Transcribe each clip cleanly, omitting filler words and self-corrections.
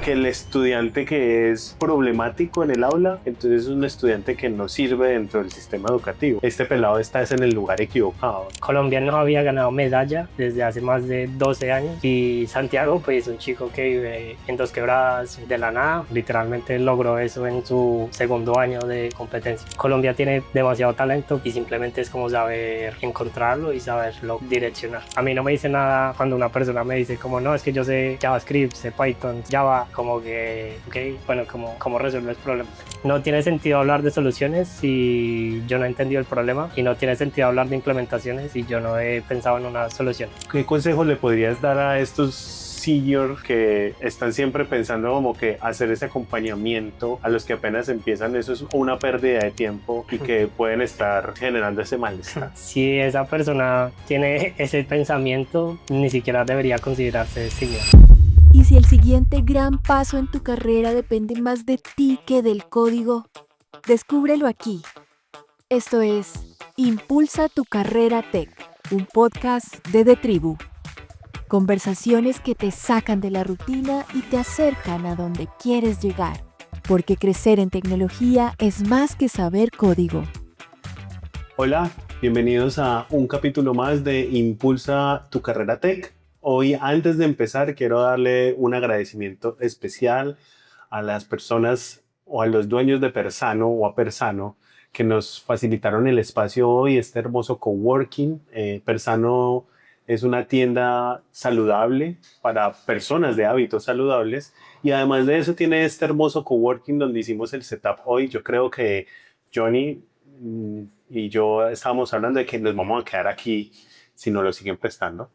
que el estudiante que es problemático en el aula, entonces es un estudiante que no sirve dentro del sistema educativo. Este pelado está en el lugar equivocado. Colombia no había ganado medalla desde hace más de 12 años y Santiago, pues un chico que vive en Dos Quebradas de la nada, literalmente logró eso en su segundo año de competencia. Colombia tiene demasiado talento y simplemente es como saber encontrarlo y saberlo direccionar. A mí no me dice nada cuando una persona me dice como no, es que yo sé JavaScript, sé Python, Java, como que, ok, bueno, ¿cómo resuelves problemas? No tiene sentido hablar de soluciones si yo no he entendido el problema y no tiene sentido hablar de implementaciones si yo no he pensado en una solución. ¿Qué consejo le podrías dar a estos senior que están siempre pensando como que hacer ese acompañamiento a los que apenas empiezan? Eso es una pérdida de tiempo y que pueden estar generando ese malestar. Si esa persona tiene ese pensamiento, ni siquiera debería considerarse senior. Y si el siguiente gran paso en tu carrera depende más de ti que del código, descúbrelo aquí. Esto es Impulsa tu carrera tech, un podcast de The Tribu. Conversaciones que te sacan de la rutina y te acercan a donde quieres llegar, porque crecer en tecnología es más que saber código. Hola, bienvenidos a un capítulo más de Impulsa tu carrera tech. Hoy, antes de empezar, quiero darle un agradecimiento especial a las personas o a los dueños de Persano o a Persano que nos facilitaron el espacio hoy, este hermoso coworking. Persano es una tienda saludable para personas de hábitos saludables y además de eso tiene este hermoso coworking donde hicimos el setup hoy. Yo creo que Johnny y yo estábamos hablando de que nos vamos a quedar aquí si nos lo siguen prestando,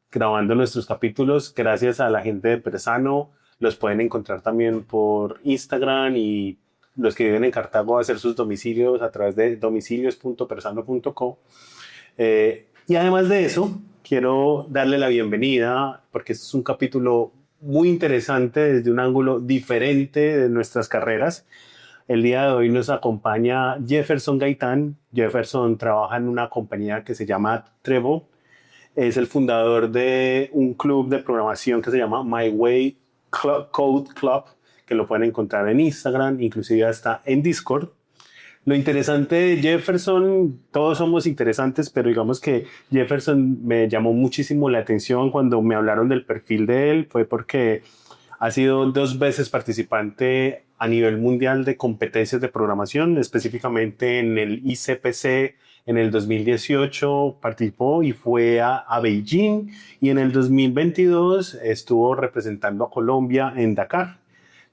grabando nuestros capítulos gracias a la gente de Persano. Los pueden encontrar también por Instagram y los que viven en Cartago a hacer sus domicilios a través de domicilios.persano.co. Y además de eso, quiero darle la bienvenida porque este es un capítulo muy interesante desde un ángulo diferente de nuestras carreras. El día de hoy nos acompaña Jefferson Gaitán. Jefferson trabaja en una compañía que se llama Trevo. Es el fundador de un club de programación que se llama My Way Code Club, que lo pueden encontrar en Instagram, inclusive hasta en Discord. Lo interesante de Jefferson, todos somos interesantes, pero digamos que Jefferson me llamó muchísimo la atención cuando me hablaron del perfil de él, fue porque ha sido 2 veces participante a nivel mundial de competencias de programación, específicamente en el ICPC. En el 2018 participó y fue a Beijing, y en el 2022 estuvo representando a Colombia en Dakar.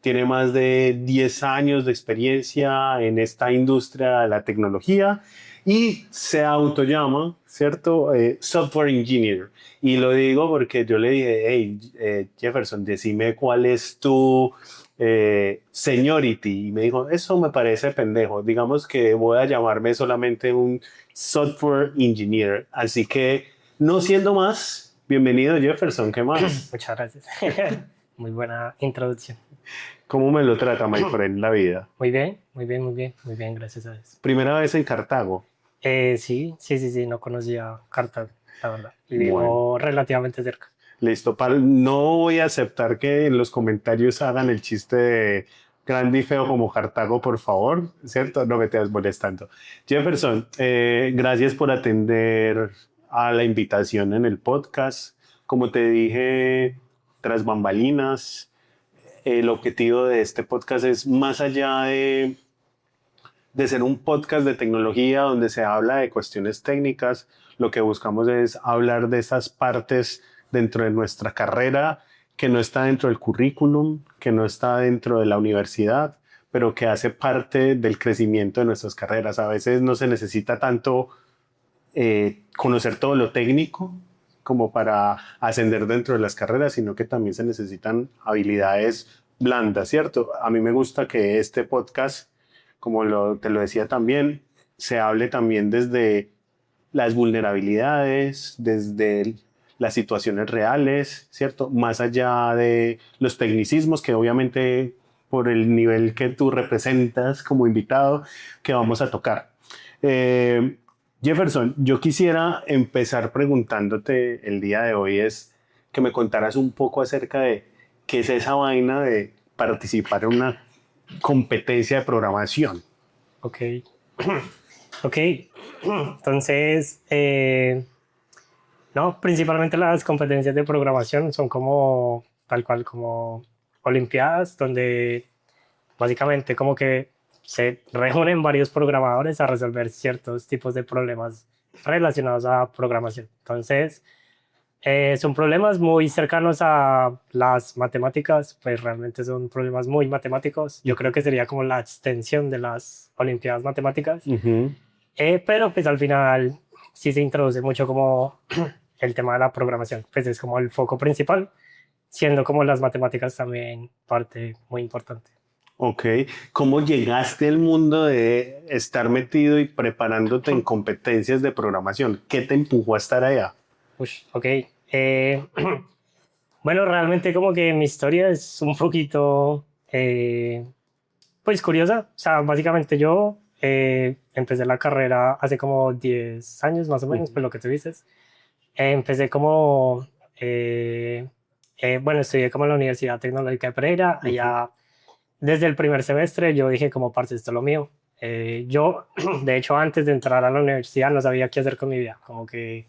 Tiene más de 10 años de experiencia en esta industria de la tecnología y se autollama, ¿cierto? Software Engineer. Y lo digo porque yo le dije, hey, Jefferson, decime cuál es tu seniority. Y me dijo, eso me parece pendejo. Digamos que voy a llamarme solamente un Software Engineer. Así que, no siendo más, bienvenido Jefferson, ¿qué más? Muchas gracias. Muy buena introducción. ¿Cómo me lo trata, my friend, la vida? Muy bien, gracias a Dios. Primera vez en Cartago. Sí, no conocía Cartago, la verdad. Y Bueno. vivo relativamente cerca. Listo, no voy a aceptar que en los comentarios hagan el chiste de grande y feo como Cartago, por favor, ¿cierto? No me estés molestando. Jefferson, gracias por atender a la invitación en el podcast. Como te dije, tras bambalinas, el objetivo de este podcast es más allá de ser un podcast de tecnología donde se habla de cuestiones técnicas. Lo que buscamos es hablar de esas partes dentro de nuestra carrera que no está dentro del currículum, que no está dentro de la universidad, pero que hace parte del crecimiento de nuestras carreras. A veces no se necesita tanto conocer todo lo técnico como para ascender dentro de las carreras, sino que también se necesitan habilidades blandas, ¿cierto? A mí me gusta que este podcast, como te lo decía también, se hable también desde las vulnerabilidades, desde las situaciones reales, ¿cierto? Más allá de los tecnicismos que obviamente por el nivel que tú representas como invitado, que vamos a tocar. Jefferson, yo quisiera empezar preguntándote el día de hoy es que me contaras un poco acerca de ¿Qué es esa vaina de participar en una competencia de programación? Ok. Ok. Entonces, no, principalmente las competencias de programación son como, tal cual, como olimpiadas, donde básicamente como que se reúnen varios programadores a resolver ciertos tipos de problemas relacionados a programación. Entonces, son problemas muy cercanos a las matemáticas, pues realmente son problemas muy matemáticos. Yo creo que sería como la extensión de las Olimpiadas Matemáticas. Pero pues al final sí se introduce mucho como el tema de la programación, pues es como el foco principal, siendo como las matemáticas también parte muy importante. Ok, ¿cómo llegaste al mundo de estar metido y preparándote en competencias de programación? ¿Qué te empujó a estar allá? Ush, ok. Bueno, realmente como que mi historia es un poquito, pues curiosa. O sea, básicamente yo empecé la carrera hace como 10 años más o menos, pues lo que tú dices. Empecé como, bueno, estudié como en la Universidad Tecnológica de Pereira. Allá, desde el primer semestre, yo dije como, parce, esto es lo mío. Yo, de hecho, antes de entrar a la universidad no sabía qué hacer con mi vida. Como que,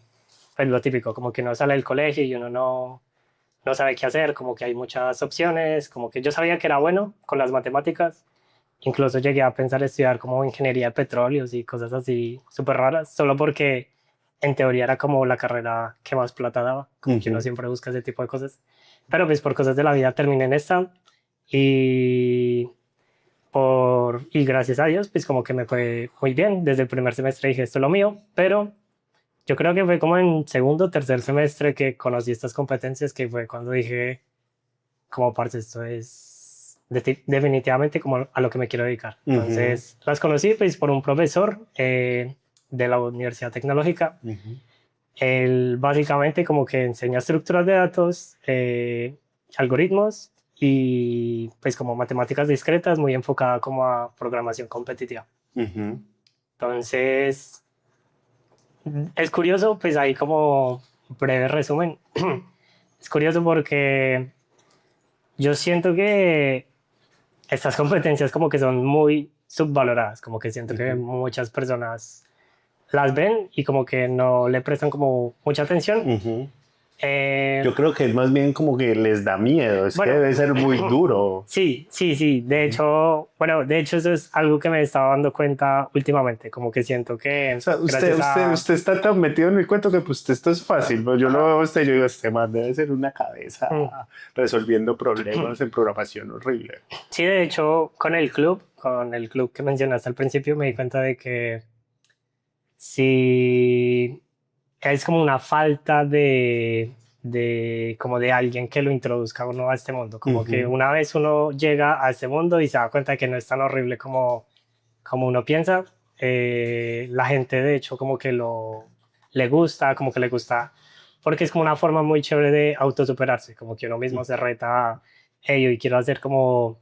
pues lo típico, como que uno sale del colegio y uno no sabe qué hacer, como que hay muchas opciones, como que yo sabía que era bueno con las matemáticas. Incluso llegué a pensar estudiar como ingeniería de petróleos y cosas así súper raras, solo porque en teoría era como la carrera que más plata daba, como que uno siempre busca ese tipo de cosas. Pero pues por cosas de la vida terminé en esta y, y gracias a Dios pues como que me fue muy bien. Desde el primer semestre dije esto es lo mío, pero yo creo que fue como en segundo o tercer semestre que conocí estas competencias, que fue cuando dije como parce esto es definitivamente como a lo que me quiero dedicar. Entonces las conocí pues por un profesor de la Universidad Tecnológica. Él básicamente como que enseña estructuras de datos, algoritmos y pues como matemáticas discretas, muy enfocada como a programación competitiva. Entonces, es curioso, pues ahí como breve resumen, es curioso porque yo siento que estas competencias como que son muy subvaloradas, como que siento que muchas personas las ven y como que no le prestan como mucha atención. Yo creo que es más bien como que les da miedo, es Bueno, que debe ser muy duro. sí, sí, sí. De hecho, bueno, de hecho eso es algo que me estaba dando cuenta últimamente, como que siento que O sea, usted está tan metido en el cuento que pues esto es fácil, pero yo lo veo a usted y yo digo, este man debe ser una cabeza resolviendo problemas en programación horrible. Sí, de hecho, con el club que mencionaste al principio, me di cuenta de que sí es como una falta como de alguien que lo introduzca a uno a este mundo. Como que una vez uno llega a este mundo y se da cuenta de que no es tan horrible como uno piensa, la gente de hecho como que le gusta, como que le gusta, porque es como una forma muy chévere de autosuperarse, como que uno mismo se reta a, hey, hoy quiero hacer como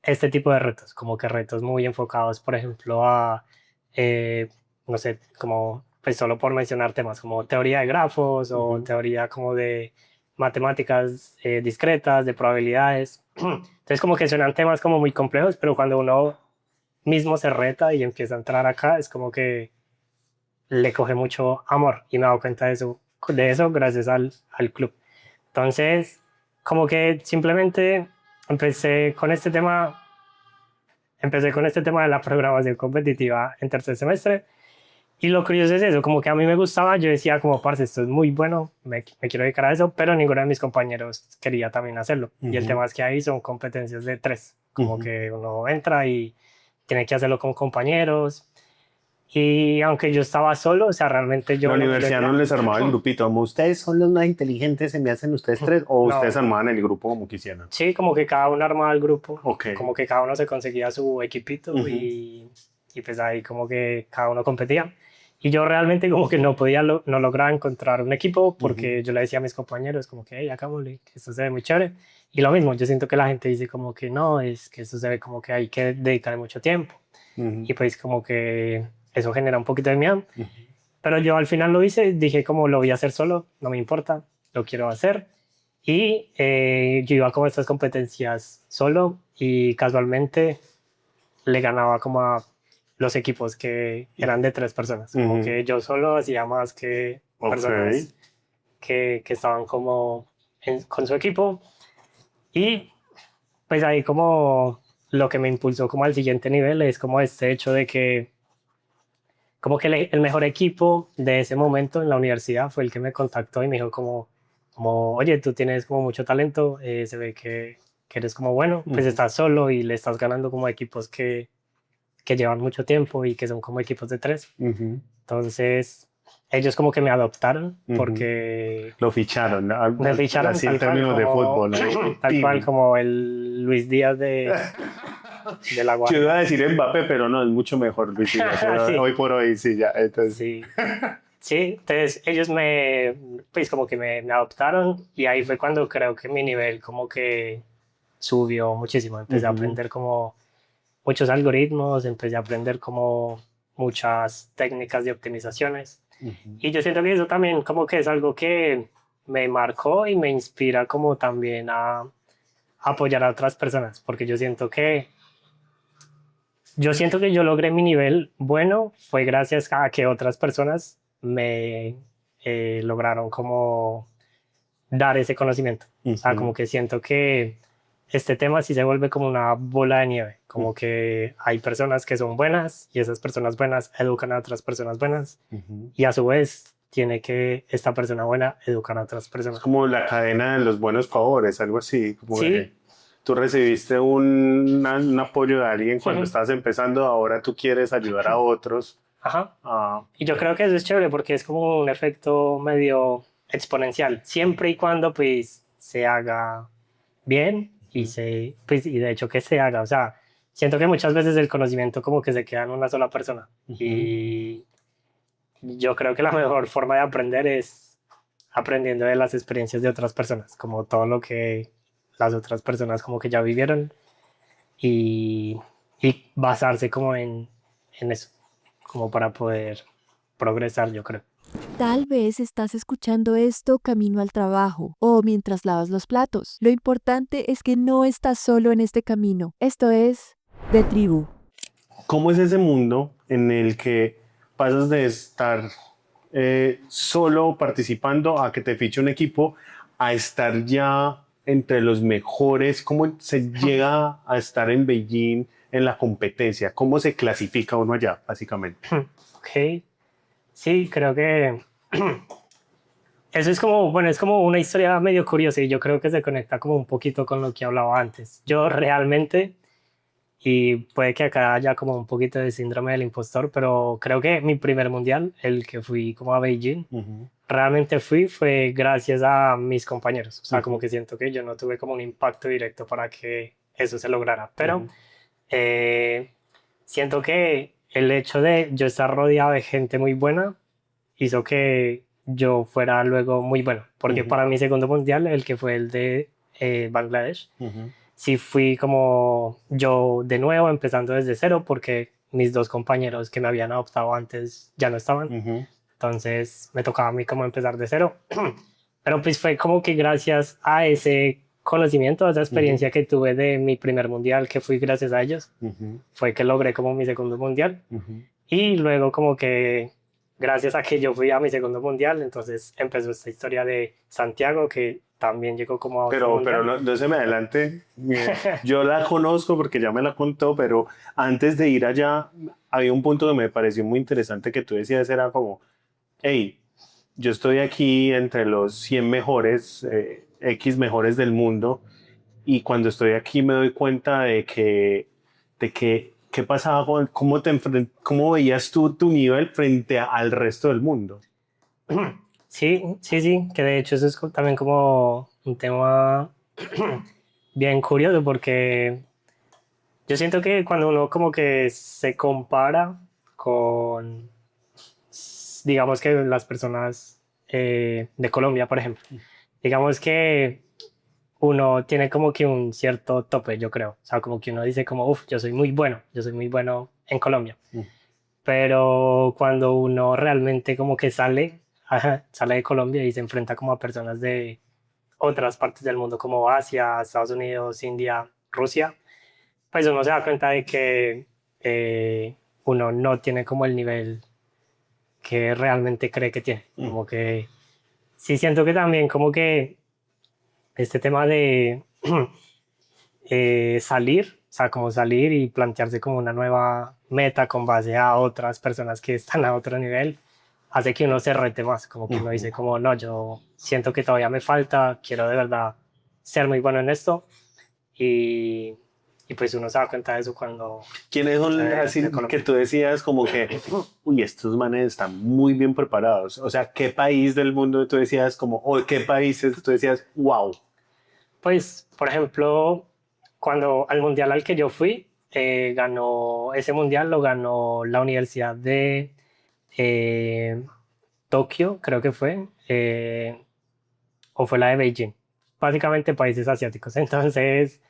este tipo de retos, como que retos muy enfocados, por ejemplo, a, eh, no sé, como, pues solo por mencionar temas como teoría de grafos o teoría como de matemáticas discretas, de probabilidades. Entonces como que suenan temas como muy complejos, pero cuando uno mismo se reta y empieza a entrar acá, es como que le coge mucho amor y me he dado cuenta de eso gracias al club. Entonces, como que simplemente empecé con este tema empecé con este tema de la programación competitiva en tercer semestre. Y lo curioso es eso, como que a mí me gustaba, yo decía como, parce, esto es muy bueno, me quiero dedicar a eso, pero ninguno de mis compañeros quería también hacerlo. Y el tema es que ahí son competencias de tres, como que uno entra y tiene que hacerlo con compañeros. Y aunque yo estaba solo, o sea, realmente yo... La universidad no les armaba el grupito, como ustedes son los más inteligentes, se me hacen ustedes tres, o No. ustedes armaban el grupo como quisieran. Sí, como que cada uno armaba el grupo, Ok. como que cada uno se conseguía su equipito y pues ahí como que cada uno competía. Y yo realmente como que no podía, no lograba encontrar un equipo porque yo le decía a mis compañeros como que, hey, hagámosle, que esto se ve muy chévere. Y lo mismo, yo siento que la gente dice como que no, es que esto se ve como que hay que dedicarle mucho tiempo. Y pues como que eso genera un poquito de miedo. Pero yo al final lo hice, dije como lo voy a hacer solo, no me importa, lo quiero hacer. Y yo iba como a estas competencias solo y casualmente le ganaba como a los equipos que eran de 3 personas. Como Ujú. que yo solo hacía más que Ok. personas que estaban como con su equipo. Y pues ahí como lo que me impulsó como al siguiente nivel es como este hecho de que como que el mejor equipo de ese momento en la universidad fue el que me contactó y me dijo como oye, tú tienes como mucho talento, se ve que eres como bueno, pues Ujú. estás solo y le estás ganando como a equipos que llevan mucho tiempo y que son como equipos de 3. Ujú. Entonces, ellos como que me adoptaron Ujú. porque Lo ficharon, me ficharon así en términos de fútbol, ahí. tal cual Pim. como el Luis Díaz de La Yo iba Guajira. a decir Mbappé, pero no, es mucho mejor Luis Díaz. Sí, Hoy por hoy sí, ya. Entonces, sí. Sí, entonces ellos pues como que me adoptaron y ahí fue cuando creo que mi nivel como que subió muchísimo. Empecé a ujú, aprender como muchos algoritmos, empecé a aprender como muchas técnicas de optimizaciones. ujú. Y yo siento que eso también como que es algo que me marcó y me inspira como también a apoyar a otras personas, porque yo siento que yo logré mi nivel bueno fue gracias a que otras personas me lograron como dar ese conocimiento. O sea, Ujú, como que siento que este tema sí se vuelve como una bola de nieve, como ujú, que hay personas que son buenas y esas personas buenas educan a otras personas buenas ujú. y a su vez tiene que esta persona buena educar a otras Es personas. como la cadena de los buenos favores, algo así, como Sí, tú recibiste un apoyo de alguien cuando estabas empezando, ahora tú quieres ayudar a otros. ajá. Ah, Y yo creo que eso es chévere porque es como un efecto medio exponencial, siempre y cuando pues se haga bien y ujú, pues y de hecho que se haga, o sea, siento que muchas veces el conocimiento como que se queda en una sola persona ujú. y yo creo que la mejor forma de aprender es aprendiendo de las experiencias de otras personas, como todo lo que las otras personas como que ya vivieron y, y basarse como en eso, como para poder progresar, yo creo. Tal vez estás escuchando esto camino al trabajo o mientras lavas los platos. Lo importante es que no estás solo en este camino. Esto es De Tribu. ¿Cómo es ese mundo en el que pasas de estar solo participando a que te fiche un equipo a estar ya entre los mejores? ¿Cómo se llega a estar en Beijing en la competencia? ¿Cómo se clasifica uno allá, básicamente? Ok, sí, creo que eso es como, bueno, es como una historia medio curiosa y yo creo que se conecta como un poquito con lo que hablaba antes. Yo realmente, y puede que acá haya como un poquito de síndrome del impostor, pero creo que mi primer mundial, el que fui como a Beijing, Ujú, realmente fue gracias a mis compañeros. O sea, como ujú, que siento que yo no tuve como un impacto directo para que eso se lograra, pero ujú, eh, siento que el hecho de yo estar rodeado de gente muy buena hizo que yo fuera luego muy bueno, porque ujú, para mi segundo mundial, el que fue el de Bangladesh, ujú, sí fui como yo de nuevo, empezando desde cero, porque mis dos compañeros que me habían adoptado antes ya no estaban, ujú, entonces me tocaba a mí como empezar de cero, pero pues fue como que gracias a ese conocimiento, a esa ujú, experiencia que tuve de mi primer mundial, que fui gracias a ellos, ujú, fue que logré como mi segundo mundial. ujú. Y luego como que gracias a que yo fui a mi segundo mundial, entonces empezó esta historia de Santiago, que también llegó como a otro Pero mundial. no se me adelante. Yo la conozco porque ya me la contó, pero antes de ir allá, había un punto que me pareció muy interesante que tú decías, era como, hey, yo estoy aquí entre los 100 mejores, X mejores del mundo, y cuando estoy aquí me doy cuenta de que qué pasaba, cómo cómo veías tú tu nivel frente al resto del mundo. Sí, sí, sí, que de hecho eso es también como un tema bien curioso porque yo siento que cuando uno como que se compara con, digamos que las personas de Colombia, por ejemplo, digamos que uno tiene como que un cierto tope, yo creo. O sea, como que uno dice como, uff, yo soy muy bueno en Colombia. Mm, Pero cuando uno realmente como que sale, ajá, sale de Colombia y se enfrenta como a personas de otras partes del mundo como Asia, Estados Unidos, India, Rusia, pues uno se da cuenta de que uno no tiene como el nivel que realmente cree que tiene. Como que sí siento que también como que este tema de salir, o sea, como salir y plantearse como una nueva meta con base a otras personas que están a otro nivel, hace que uno se rete más, como que uno dice como, no, yo siento que todavía me falta, quiero de verdad ser muy bueno en esto y, y pues uno se da cuenta de eso cuando... ¿Quiénes son así que tú decías como que, uy, estos manes están muy bien preparados? O sea, ¿qué país del mundo tú decías como, o qué países tú decías, wow? Pues, por ejemplo, cuando al mundial al que yo fui, ganó, ese mundial lo ganó la Universidad de eh, Tokio, creo que fue, o fue la de Beijing. Básicamente países asiáticos. Entonces,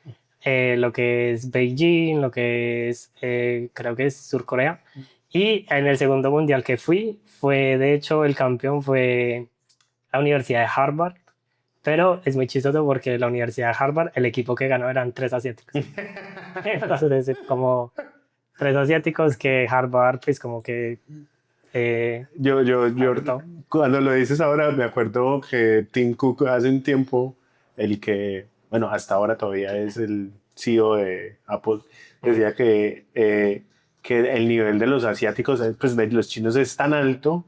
lo que es Beijing, lo que es, creo que es Sur Corea. Y en el segundo mundial que fui, fue, de hecho, el campeón fue la Universidad de Harvard. Pero es muy chistoso porque la Universidad de Harvard, el equipo que ganó eran 3 asiáticos. Entonces, como 3 asiáticos que Harvard, pues como que... Yo, cuando lo dices ahora, me acuerdo que Tim Cook hace un tiempo, el que, bueno, hasta ahora todavía es el CEO de Apple, decía que el nivel de los asiáticos, pues de los chinos es tan alto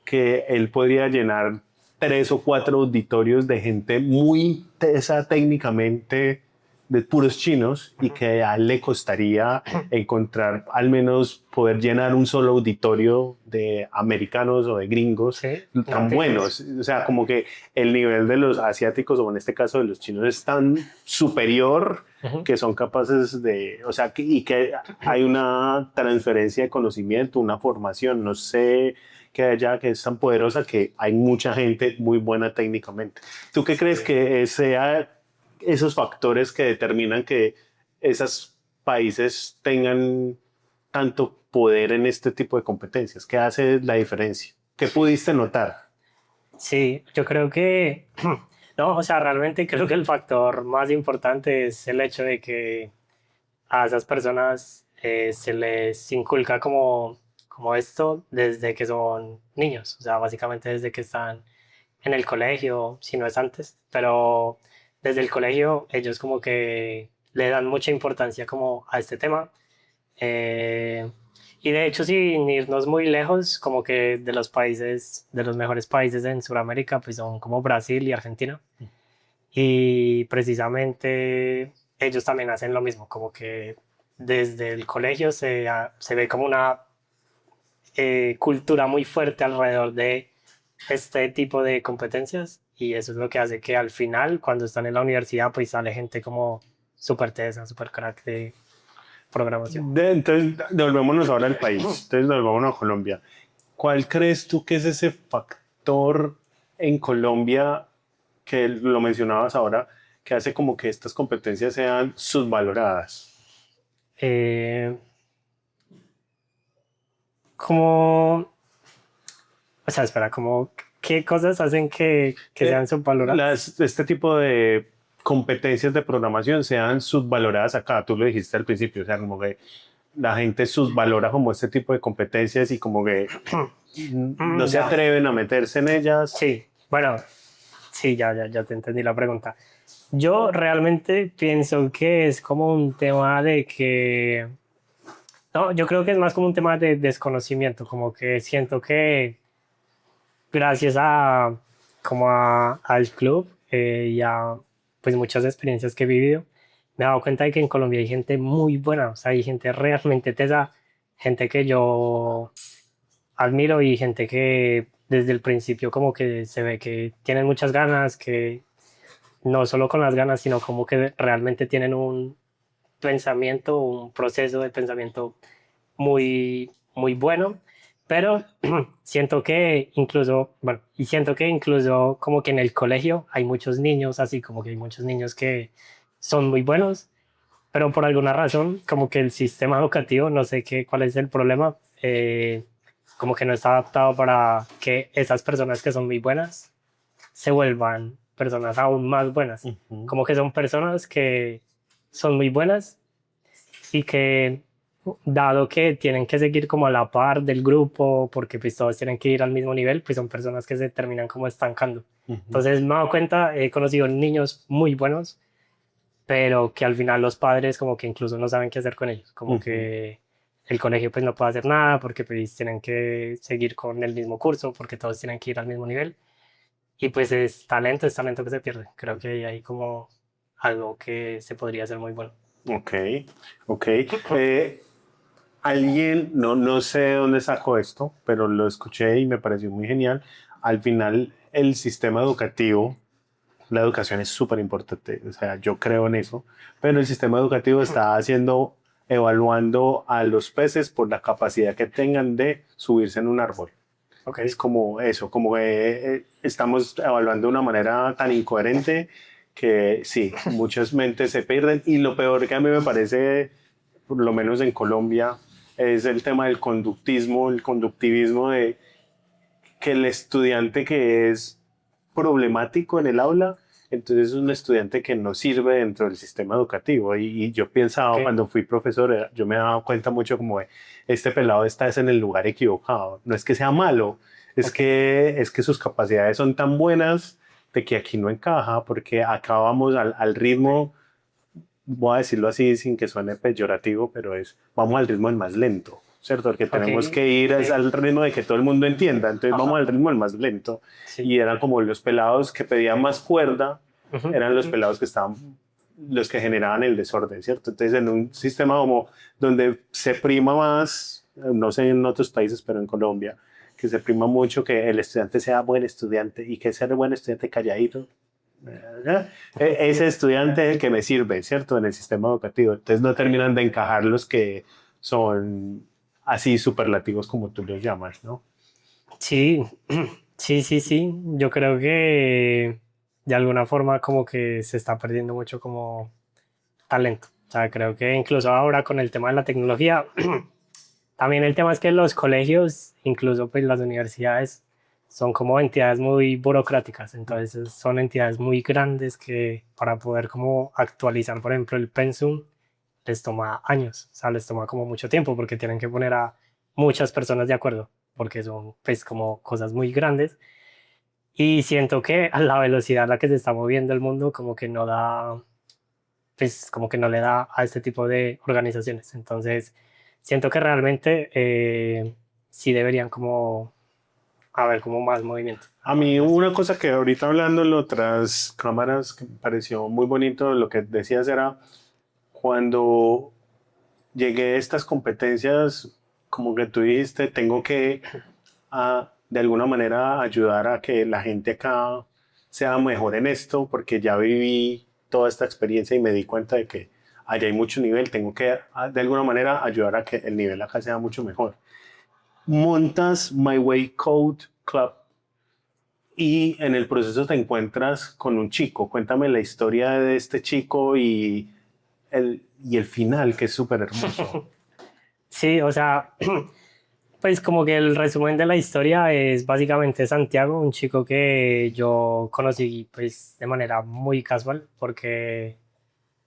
que él podría llenar 3 o 4 auditorios de gente muy tesa técnicamente, de puros chinos, y que a él le costaría encontrar al menos poder llenar un solo auditorio de americanos o de gringos tan buenos. O sea, como que el nivel de los asiáticos, o en este caso de los chinos, es tan superior que son capaces de, o sea, y que hay una transferencia de conocimiento, una formación, no sé, que allá que es tan poderosa que hay mucha gente muy buena técnicamente. ¿Tú qué crees que sea esos factores que determinan que esos países tengan tanto poder en este tipo de competencias? ¿Qué hace la diferencia? ¿Qué pudiste notar? Sí, yo creo que, no, o sea, realmente creo que el factor más importante es el hecho de que a esas personas se les inculca como esto desde que son niños, o sea, básicamente desde que están en el colegio, si no es antes, pero desde el colegio ellos como que le dan mucha importancia como a este tema. Eh, y de hecho, sin irnos muy lejos, como que de los países, de los mejores países en Sudamérica, pues son como Brasil y Argentina. Y precisamente ellos también hacen lo mismo, como que desde el colegio se ve como una cultura muy fuerte alrededor de este tipo de competencias y eso es lo que hace que al final, cuando están en la universidad, pues sale gente como súper tesa, súper crack de programación. Entonces, devolvámonos ahora al país. Entonces, devolvámonos a Colombia. ¿Cuál crees tú que es ese factor en Colombia que lo mencionabas ahora, que hace como que estas competencias sean subvaloradas? Como, o sea, espera, como, ¿qué cosas hacen que sean subvaloradas? Este tipo de competencias de programación sean subvaloradas acá. Tú lo dijiste al principio, o sea, como que la gente subvalora como este tipo de competencias y como que no se atreven a meterse en ellas. Sí, bueno, sí, ya te entendí la pregunta. Yo realmente pienso que es como un tema de que, no, yo creo que es más como un tema de desconocimiento, como que siento que gracias a, al club y a pues muchas experiencias que he vivido, me he dado cuenta de que en Colombia hay gente muy buena, o sea, hay gente realmente tesa, gente que yo admiro y gente que desde el principio como que se ve que tienen muchas ganas, que no solo con las ganas, sino como que realmente tienen un pensamiento, un proceso de pensamiento muy, muy bueno, pero siento que incluso, bueno, y siento que incluso como que en el colegio hay muchos niños, así como que hay muchos niños que son muy buenos, pero por alguna razón, como que el sistema educativo, no sé qué, cuál es el problema, como que no está adaptado para que esas personas que son muy buenas se vuelvan personas aún más buenas. Ujú. Como que son personas que son muy buenas y que, dado que tienen que seguir como a la par del grupo, porque pues todos tienen que ir al mismo nivel, pues son personas que se terminan como estancando. Ujú. Entonces me he dado cuenta, he conocido niños muy buenos, pero que al final los padres como que incluso no saben qué hacer con ellos, como Ujú. que el colegio pues no puede hacer nada porque pues tienen que seguir con el mismo curso, porque todos tienen que ir al mismo nivel. Y pues es talento que se pierde. Creo que hay como algo que se podría hacer muy bueno. Ok, ok. Alguien, no sé de dónde sacó esto, pero lo escuché y me pareció muy genial. Al final, el sistema educativo, la educación es súper importante, o sea, yo creo en eso, pero el sistema educativo está haciendo, evaluando a los peces por la capacidad que tengan de subirse en un árbol. Ok, Es como eso, como que estamos evaluando de una manera tan incoherente que sí, muchas mentes se pierden y lo peor que a mí me parece, por lo menos en Colombia, es el tema del conductismo, el conductivismo de que el estudiante que es problemático en el aula, entonces es un estudiante que no sirve dentro del sistema educativo. Y yo pensaba, ok, cuando fui profesor, yo me daba cuenta mucho como de, este pelado está es en el lugar equivocado. No es que sea malo, ok. es que sus capacidades son tan buenas de que aquí no encaja, porque acá vamos al ritmo, voy a decirlo así sin que suene peyorativo, pero es, vamos al ritmo del más lento, ¿cierto? Porque Ok, tenemos que ir es sí, al ritmo de que todo el mundo entienda, entonces vamos ajá, al ritmo del más lento. sí. Y eran como los pelados que pedían más cuerda, Ujú, eran los pelados que estaban, los que generaban el desorden, ¿cierto? Entonces en un sistema como donde se prima más, no sé en otros países, pero en Colombia, que se prima mucho que el estudiante sea buen estudiante y que ser buen estudiante calladito, ese estudiante es el que me sirve, ¿cierto? En el sistema educativo. Entonces no terminan de encajar los que son así superlativos como tú los llamas, ¿no? sí, sí, sí, sí. Yo creo que de alguna forma como que se está perdiendo mucho como talento. O sea, creo que incluso ahora con el tema de la tecnología, también el tema es que los colegios, incluso pues las universidades, son como entidades muy burocráticas, entonces son entidades muy grandes que para poder como actualizar, por ejemplo, el pensum, les toma años, o sea, les toma como mucho tiempo porque tienen que poner a muchas personas de acuerdo, porque son pues como cosas muy grandes y siento que a la velocidad a la que se está moviendo el mundo como que no da, pues como que no le da a este tipo de organizaciones. Entonces, siento que realmente sí deberían como haber como más movimiento. A mí una cosa que ahorita hablando en otras cámaras que me pareció muy bonito, lo que decías era cuando llegué a estas competencias, como que tú dijiste, tengo que de alguna manera ayudar a que la gente acá sea mejor en esto, porque ya viví toda esta experiencia y me di cuenta de que allá hay mucho nivel, tengo que de alguna manera ayudar a que el nivel acá sea mucho mejor. Montas My Way Code Club y en el proceso te encuentras con un chico. Cuéntame la historia de este chico y el final, que es súper hermoso. Sí, o sea, pues como que el resumen de la historia es básicamente Santiago, un chico que yo conocí pues de manera muy casual, porque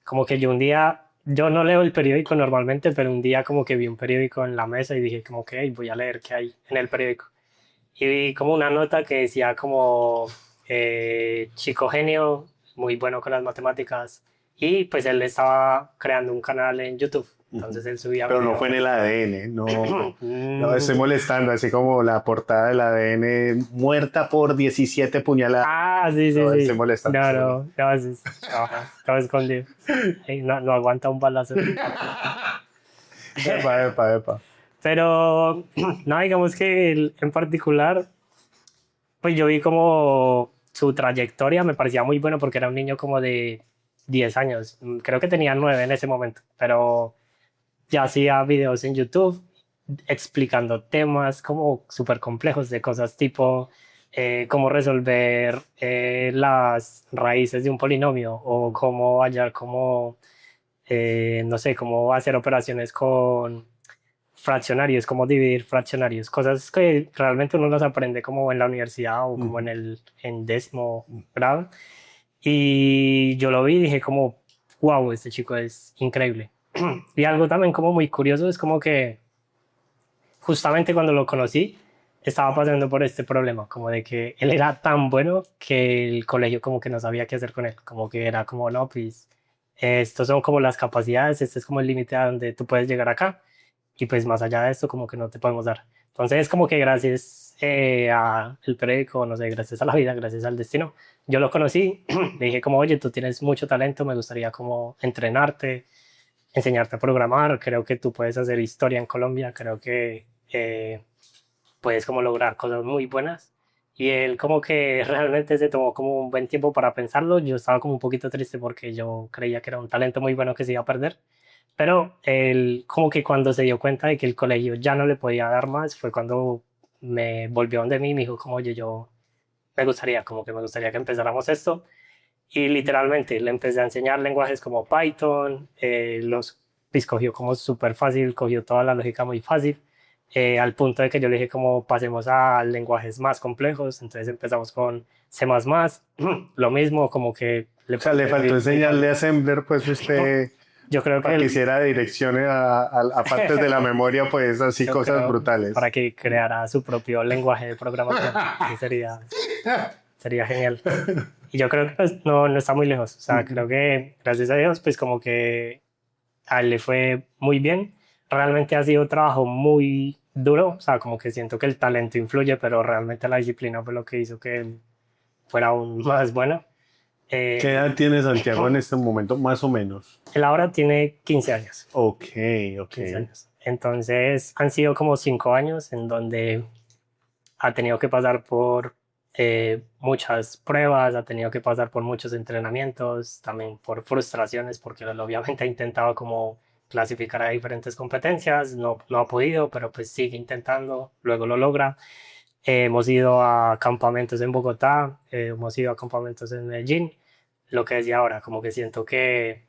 como que yo un día, yo no leo el periódico normalmente, pero un día como que vi un periódico en la mesa y dije como que "Ey, voy a leer qué hay en el periódico". Y vi como una nota que decía como chico genio, muy bueno con las matemáticas. Y pues él estaba creando un canal en YouTube. Entonces él subía Pero no fue videos. en el ADN, no, no estoy Mm. molestando, así como la portada del ADN muerta por 17 puñaladas. Ah, sí, sí, No, estoy sí. molestando. No, Estoy molestando. no, no, estaba escondido. Ey, no, no aguanta un balazo. Epa, epa, epa. Pero, no, digamos que él en particular, pues yo vi como su trayectoria, me parecía muy bueno porque era un niño como de 10 años, creo que tenía 9 en ese momento, pero ya hacía videos en YouTube explicando temas como súper complejos de cosas tipo cómo resolver las raíces de un polinomio o cómo hallar cómo, no sé, cómo hacer operaciones con fraccionarios, cómo dividir fraccionarios, cosas que realmente uno los aprende como en la universidad o como en el en décimo grado. Y yo lo vi y dije como, wow, este chico es increíble. Y algo también como muy curioso es como que justamente cuando lo conocí, estaba pasando por este problema, como de que él era tan bueno que el colegio como que no sabía qué hacer con él, como que era como, no, pues estos son como las capacidades, este es como el límite a donde tú puedes llegar acá, y pues más allá de esto como que no te podemos dar. Entonces como que gracias a el periódico, no sé, gracias a la vida, gracias al destino, yo lo conocí, le dije como, oye, tú tienes mucho talento, me gustaría como entrenarte, enseñarte a programar, creo que tú puedes hacer historia en Colombia, creo que puedes como lograr cosas muy buenas. Y él como que realmente se tomó como un buen tiempo para pensarlo. Yo estaba como un poquito triste porque yo creía que era un talento muy bueno que se iba a perder. Pero él como que cuando se dio cuenta de que el colegio ya no le podía dar más, fue cuando me volvió donde mí y me dijo como, oye, yo me gustaría, como que me gustaría que empezáramos esto. Y literalmente le empecé a enseñar lenguajes como Python, pues cogió como súper fácil, cogió toda la lógica muy fácil, al punto de que yo le dije como pasemos a lenguajes más complejos, entonces empezamos con C++, lo mismo, como que O sea, le faltó enseñarle a Assembler, pues usted, yo creo que para que hiciera direcciones a partes de la memoria, pues así yo cosas creo brutales. para que creara su propio lenguaje de programación, que sería genial. Y yo creo que pues, no, no está muy lejos. O sea, creo que gracias a Dios, pues como que a él le fue muy bien. Realmente ha sido un trabajo muy duro. O sea, como que siento que el talento influye, pero realmente la disciplina fue lo que hizo que él fuera aún más bueno. ¿Qué Eh, edad tiene Santiago en este momento, más o menos? Él ahora tiene 15 años. Ok, ok. 15 años. Entonces han sido como 5 años en donde ha tenido que pasar por muchas pruebas, ha tenido que pasar por muchos entrenamientos, también por frustraciones, porque él obviamente ha intentado como clasificar a diferentes competencias, no, no ha podido, pero pues sigue intentando, luego lo logra. Hemos ido a campamentos en Bogotá, hemos ido a campamentos en Medellín, lo que decía ahora, como que siento que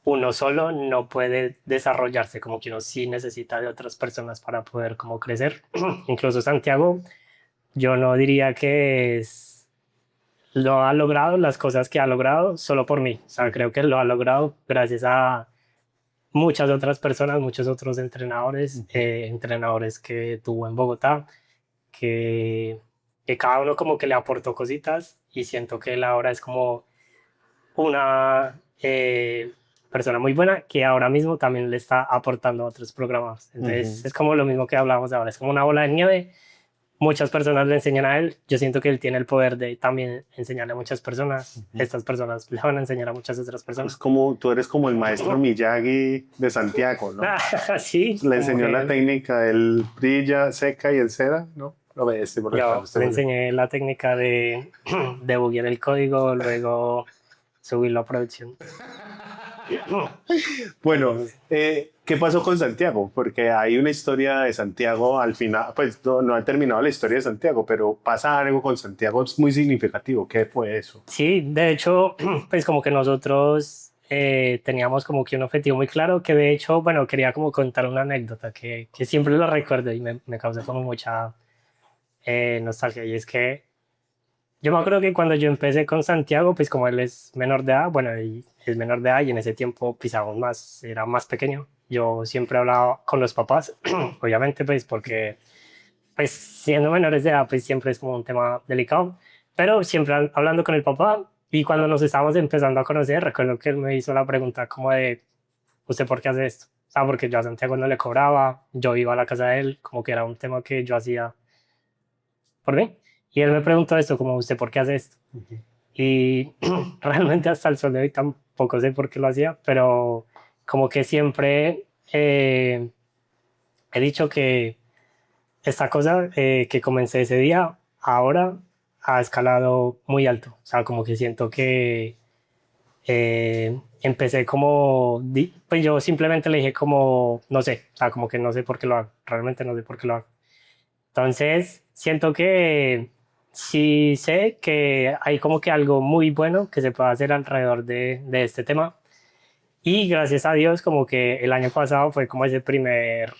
uno solo no puede desarrollarse, como que uno sí necesita de otras personas para poder como crecer. Incluso Santiago, yo no diría que lo ha logrado las cosas que ha logrado solo por mí. O sea, creo que lo ha logrado gracias a muchas otras personas, muchos otros entrenadores, entrenadores que tuvo en Bogotá, que, que cada uno como que le aportó cositas y siento que él ahora es como una persona muy buena que ahora mismo también le está aportando a otros programas. Entonces Ujú. es como lo mismo que hablábamos ahora, es como una bola de nieve. Muchas personas le enseñan a él. Yo siento que él tiene el poder de también enseñarle a muchas personas. Estas personas le van a enseñar a muchas otras Es personas. como, tú eres como el maestro Miyagi de Santiago, ¿no? Sí, Le como enseñó la que técnica del brilla, seca y el cera, ¿no? Lo ve este por acá. yo le enseñé la técnica de debuguear el código, luego subirlo a producción. Bueno, ¿qué pasó con Santiago? Porque hay una historia de Santiago al final, pues no, no ha terminado la historia de Santiago, pero pasa algo con Santiago es muy significativo. ¿Qué fue eso? Sí, de hecho, pues como que nosotros teníamos como que un objetivo muy claro, que de hecho, bueno, quería como contar una anécdota que siempre lo recuerdo y me causa como mucha nostalgia. Y es que yo me acuerdo que cuando yo empecé con Santiago, pues como él es menor de edad, bueno, y es menor de edad y en ese tiempo pisaba más, era más pequeño. Yo siempre hablaba con los papás, obviamente, pues porque pues siendo menores de edad, pues siempre es como un tema delicado, pero siempre hablando con el papá y cuando nos estábamos empezando a conocer, recuerdo que él me hizo la pregunta como de, ¿usted por qué hace esto? O sea, porque yo a Santiago no le cobraba, yo iba a la casa de él, como que era un tema que yo hacía por mí. Y él me preguntó esto, como, ¿usted por qué hace esto? Y realmente hasta el sol de hoy tampoco sé por qué lo hacía, pero como que siempre he dicho que esta cosa que comencé ese día, ahora ha escalado muy alto. O sea, como que siento que empecé como, pues yo simplemente le dije como, no sé, o sea, como que no sé por qué lo hago, realmente no sé por qué lo hago. Entonces, siento que sí sé que hay como que algo muy bueno que se puede hacer alrededor de este tema. Y gracias a Dios, como que el año pasado fue como ese primer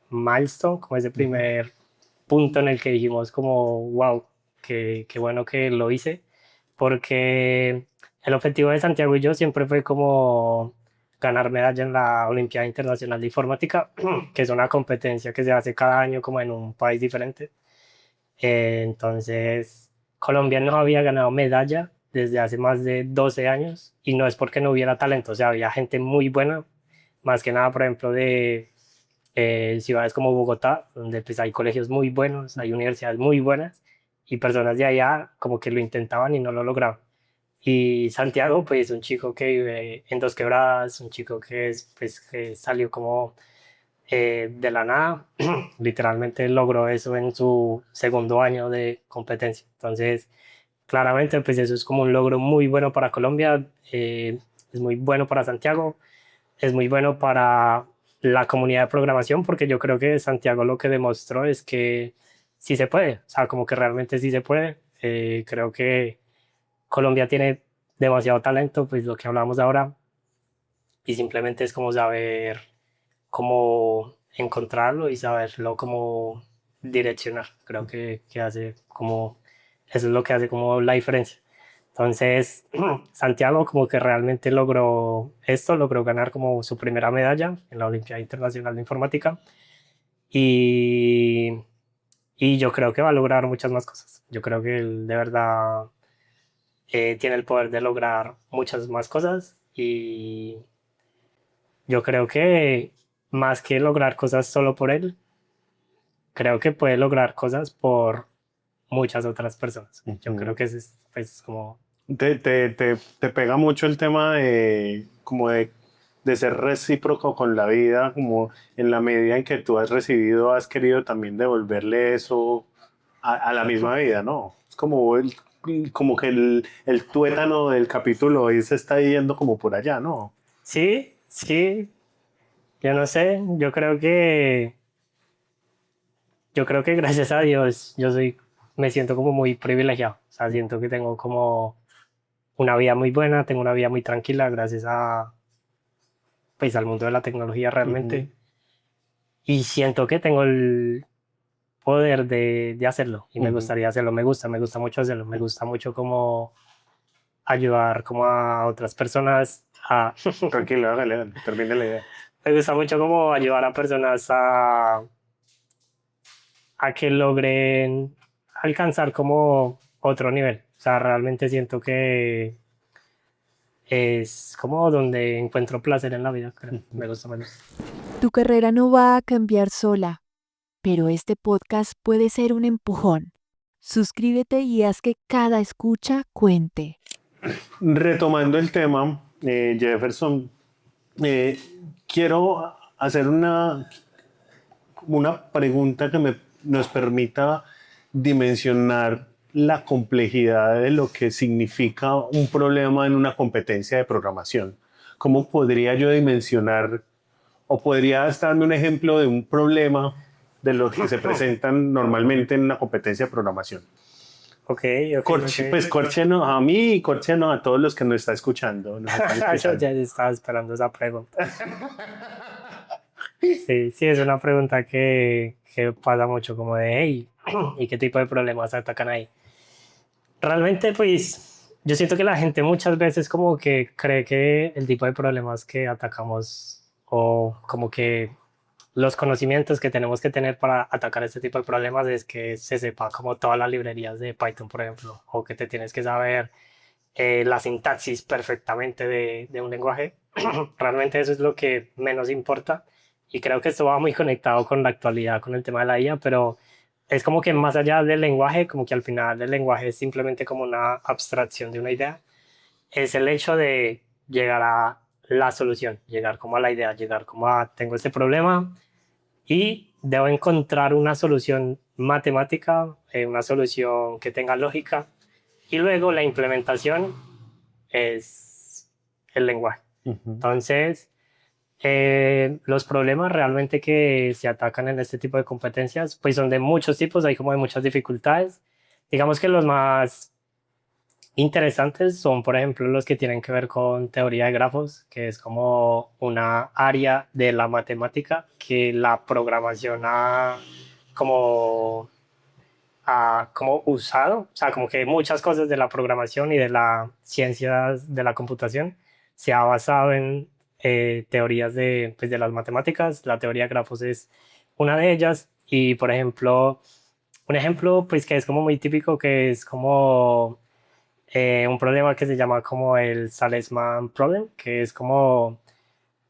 milestone, como ese primer punto en el que dijimos como, wow, qué bueno que lo hice, porque El objetivo de Santiago y yo siempre fue como ganar medalla en la Olimpiada Internacional de Informática, que es una competencia que se hace cada año como en un país diferente. Entonces, Colombia no había ganado medalla desde hace más de 12 años y no es porque no hubiera talento, o sea, había gente muy buena, más que nada, por ejemplo, de ciudades como Bogotá, donde pues hay colegios muy buenos, hay universidades muy buenas y personas de allá como que lo intentaban y no lo lograban. Y Santiago, pues un chico que vive en Dos Quebradas, un chico que es, pues, que salió como de la nada, literalmente logró eso en su segundo año de competencia. Entonces, claramente, pues eso es como un logro muy bueno para Colombia, es muy bueno para Santiago, es muy bueno para la comunidad de programación, porque yo creo que Santiago lo que demostró es que sí se puede, o sea, como que realmente sí se puede. Creo que Colombia tiene demasiado talento, pues lo que hablamos ahora, y simplemente es como saber cómo encontrarlo y saberlo cómo direccionar. Creo que hace como, eso es lo que hace como la diferencia. Entonces, Santiago como que realmente logró esto, logró ganar como su primera medalla en la Olimpiada Internacional de Informática y, y yo creo que va a lograr muchas más cosas. Yo creo que él de verdad tiene el poder de lograr muchas más cosas y yo creo que más que lograr cosas solo por él, creo que puede lograr cosas por muchas otras personas. Yo creo Ujú. que ese es pues como... Te pega mucho el tema de como de ser recíproco con la vida, como en la medida en que tú has recibido, has querido también devolverle eso a la misma vida, ¿no? Es como, como que el tuétano del capítulo hoy se está yendo como por allá, ¿no? Sí, sí, yo no sé, yo creo que gracias a Dios yo soy, me siento como muy privilegiado. O sea, siento que tengo como una vida muy buena, tengo una vida muy tranquila gracias a, pues, al mundo de la tecnología Ujú, realmente. Y siento que tengo el poder de hacerlo y me ujú. gustaría hacerlo, me gusta mucho hacerlo, me gusta mucho como ayudar como a otras personas a... Tranquilo, hágale, hágale, termine la idea. me gusta mucho como ayudar a personas a que logren alcanzar como otro nivel. O sea, realmente siento que es como donde encuentro placer en la vida, creo. Ujú. Me gusta menos. Tu carrera no va a cambiar sola, pero este podcast puede ser un empujón. Suscríbete y haz que cada escucha cuente. Retomando el tema, Jefferson, eh, quiero hacer una pregunta que nos permita dimensionar la complejidad de lo que significa un problema en una competencia de programación. ¿Cómo podría yo dimensionar o podrías darme un ejemplo de un problema de los que se presentan normalmente en una competencia de programación? Ok, ok, ok. Pues corchenos a mí y corchenos a todos los que nos están escuchando. Nos están Yo escuchando. ya estaba esperando esa pregunta. Sí, sí, es una pregunta que pasa mucho, como de, hey, ¿y qué tipo de problemas atacan ahí? Realmente, pues, yo siento que la gente muchas veces como que cree que el tipo de problemas que atacamos o como que los conocimientos que tenemos que tener para atacar este tipo de problemas es que se sepa como todas las librerías de Python, por ejemplo, o que te tienes que saber la sintaxis perfectamente de un lenguaje. Realmente eso es lo que menos importa y creo que esto va muy conectado con la actualidad, con el tema de la IA, pero es como que más allá del lenguaje, como que al final el lenguaje es simplemente como una abstracción de una idea, es el hecho de llegar a la solución, llegar como a la idea, llegar como a tengo este problema y debo encontrar una solución matemática, una solución que tenga lógica y luego la implementación es el lenguaje. Ujú. Entonces, los problemas realmente que se atacan en este tipo de competencias, pues son de muchos tipos, hay como de muchas dificultades. Digamos que los más interesantes son, por ejemplo, los que tienen que ver con teoría de grafos, que es como una área de la matemática que la programación ha como ha como usado, o sea, como que muchas cosas de la programación y de la ciencias de la computación se ha basado en teorías de, pues, de las matemáticas. La teoría de grafos es una de ellas y, por ejemplo, un ejemplo pues que es como muy típico, que es como un problema que se llama como el Salesman Problem, que es como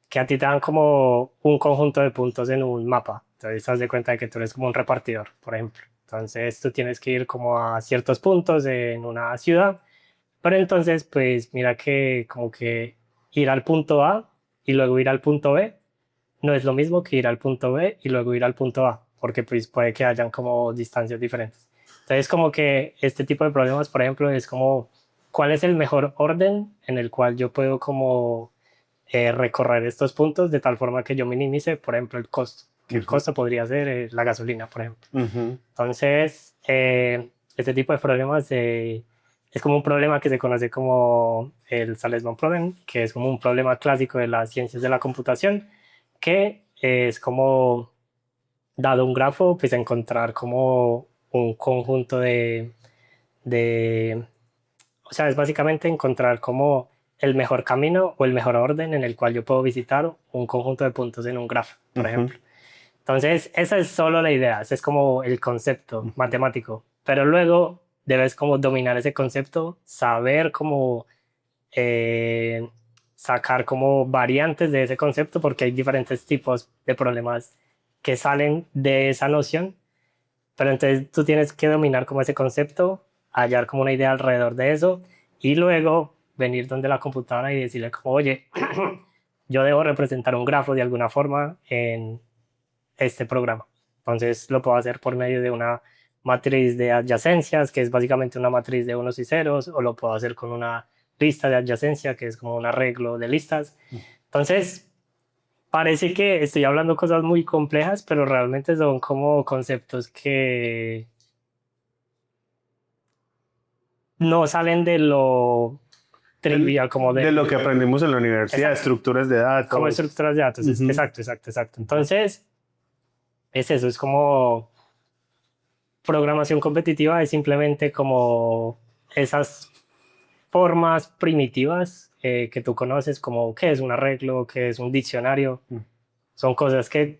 que a ti te dan como un conjunto de puntos en un mapa. Entonces, te das de cuenta de que tú eres como un repartidor, por ejemplo. Entonces, tú tienes que ir como a ciertos puntos en una ciudad, pero entonces, pues mira que como que ir al punto A y luego ir al punto B no es lo mismo que ir al punto B y luego ir al punto A, porque pues puede que hayan como distancias diferentes. Entonces, como que este tipo de problemas, por ejemplo, es como, ¿cuál es el mejor orden en el cual yo puedo como recorrer estos puntos de tal forma que yo minimice, por ejemplo, el costo? Que el costo podría ser la gasolina, por ejemplo. Entonces, este tipo de problemas es como un problema que se conoce como el Salesman Problem, que es como un problema clásico de las ciencias de la computación, que es como, dado un grafo, pues encontrar como un conjunto de, o sea, es básicamente encontrar como el mejor camino o el mejor orden en el cual yo puedo visitar un conjunto de puntos en un grafo, por ejemplo. Entonces, esa es solo la idea, ese es como el concepto matemático, pero luego debes como dominar ese concepto, saber cómo eh, sacar como variantes de ese concepto, porque hay diferentes tipos de problemas que salen de esa noción, pero entonces tú tienes que dominar como ese concepto, hallar como una idea alrededor de eso y luego venir donde la computadora y decirle como, oye, yo debo representar un grafo de alguna forma en este programa. Entonces lo puedo hacer por medio de una matriz de adyacencias, que es básicamente una matriz de unos y ceros, o lo puedo hacer con una lista de adyacencia, que es como un arreglo de listas. Entonces, parece que estoy hablando cosas muy complejas, pero realmente son como conceptos que no salen de lo trivial, como De lo que de aprendimos en la universidad, exacto, estructuras de como datos. estructuras de datos. Ujú. Exacto, exacto, exacto. Entonces, es eso, es como programación competitiva, es simplemente como esas formas primitivas que tú conoces, como qué es un arreglo, qué es un diccionario. Son cosas que